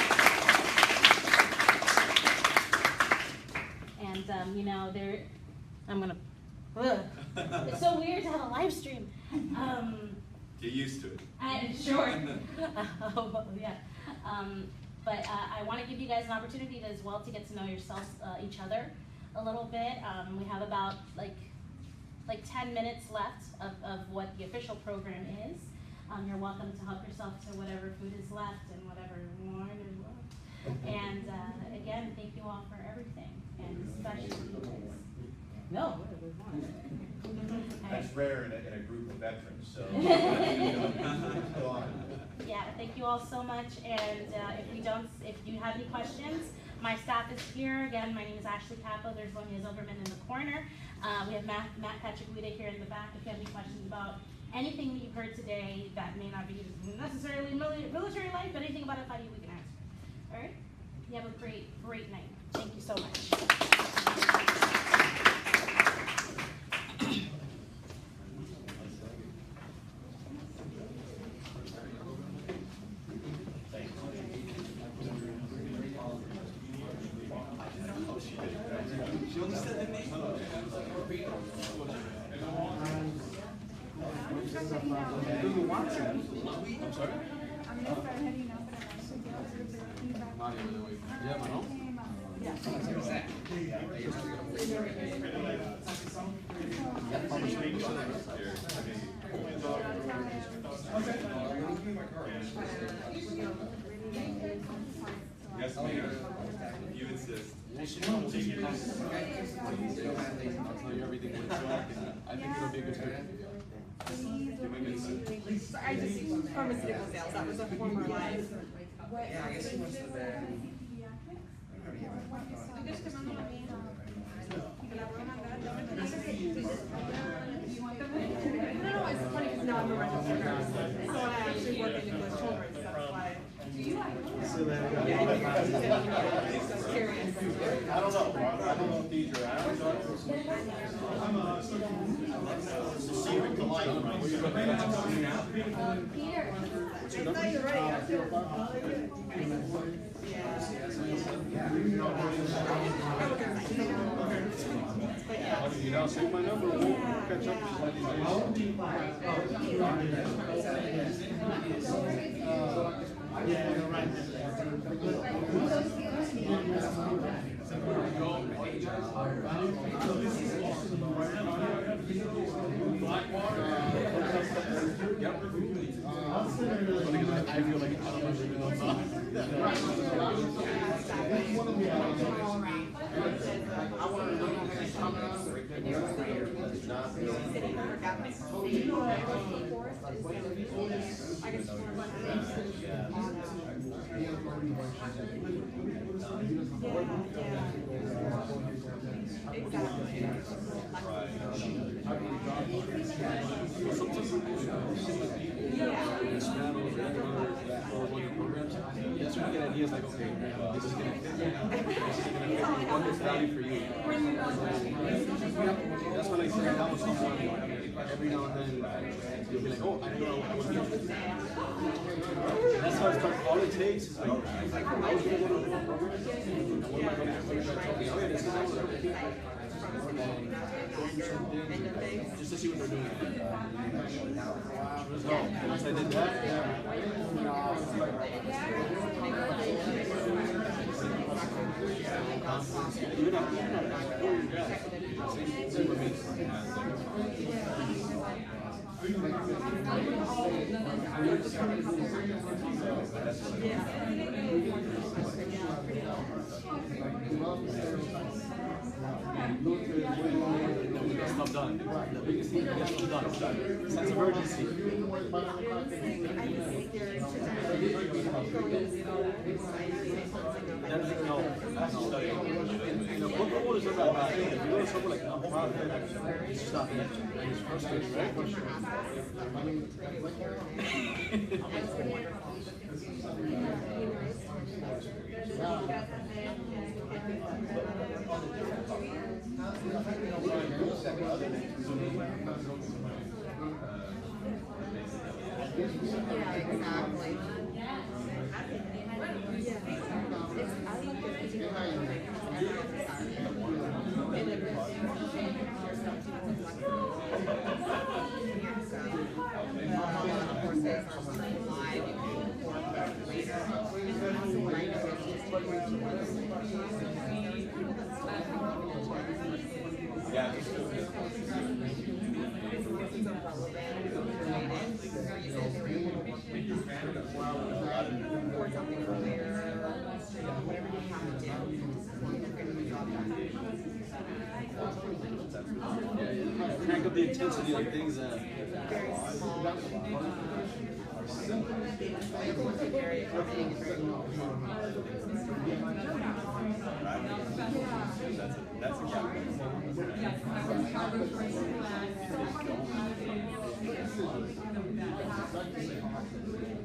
Speaker 2: And you know, it's so weird to have a live stream.
Speaker 13: Get used to it.
Speaker 2: Sure. Yeah. But I want to give you guys an opportunity as well to get to know yourselves, each other, a little bit. We have about like 10 minutes left of what the official program is. You're welcome to help yourself to whatever food is left and whatever wine is left. And again, thank you all for everything, and especially you guys. No.
Speaker 4: That's rare in a group of veterans, so go on.
Speaker 2: Yeah, thank you all so much. And if you have any questions, my staff is here. Again, my name is Ashley Capo. There's Sonia Zilberman in the corner. We have Matt Pachaguida here in the back. If you have any questions about anything that you've heard today that may not be necessarily military life, but anything about FIU, we can answer. All right? You have a great, great night. Thank you so much.
Speaker 6: I'm sorry? I'm gonna start heading out, but I should get a little bit of feedback.
Speaker 14: Yeah, Manon?
Speaker 13: Yes, ma'am. If you insist.
Speaker 14: I'll tell you everything what it's like, and I think it'll be a good fit.
Speaker 7: So I just pharmaceutical sales, that was a former life.
Speaker 6: Yeah, I guess he wants to
Speaker 7: No, it's funny because now I'm a registered nurse, so I actually work in English children's, that's why.
Speaker 4: I don't know if these are ours. It's the secret to life, right?
Speaker 14: You know, save my number, we'll catch up. I feel like I don't That's when you get ideas like, okay, this is gonna what's value for you. That's when I say I help someone every now and then you'll be like, oh, I didn't know I was doing this. That's how it starts. All it takes is like, I was gonna go to a program, and what am I gonna do? Oh yeah, this is how we're doing. Just to see what they're doing. Once I did that, stuff done. The biggest thing to get stuff done. Sense of urgency. What role is about that? If you go to somewhere like nonprofit, it's stuff and it's frustrating, right?
Speaker 7: Yeah, exactly.
Speaker 14: Crank up the intensity on things that
Speaker 13: That's a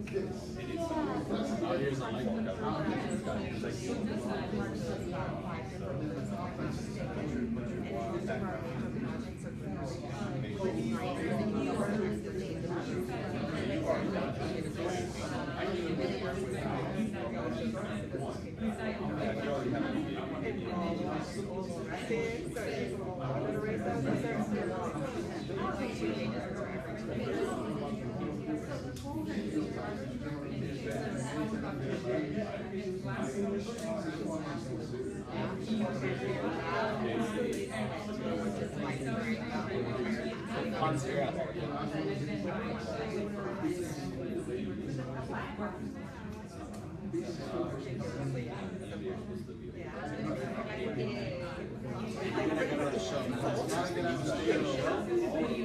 Speaker 9: Here's a link.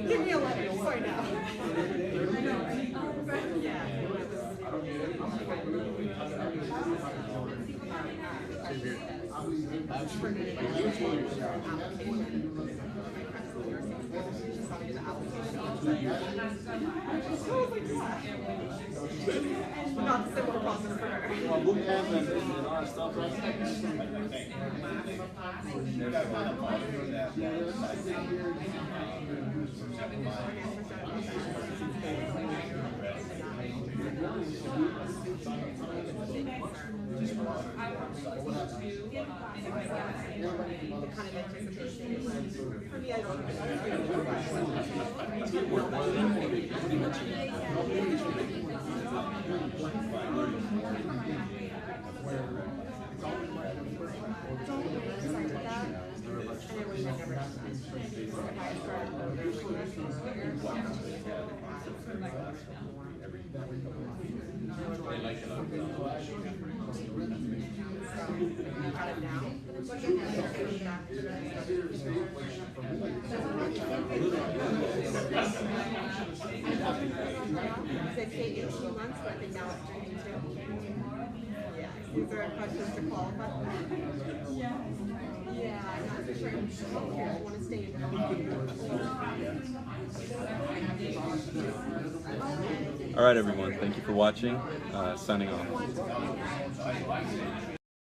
Speaker 7: Give me a letter, sorry now. Not the similar process for her.
Speaker 9: Well, boot camp and all that stuff, right?
Speaker 7: For me, I don't They say 18 months, but I think now it's 22. Yeah. Is there a question to qualify? Yeah, I'm not sure. I want to stay in
Speaker 13: All right, everyone. Thank you for watching. Signing off.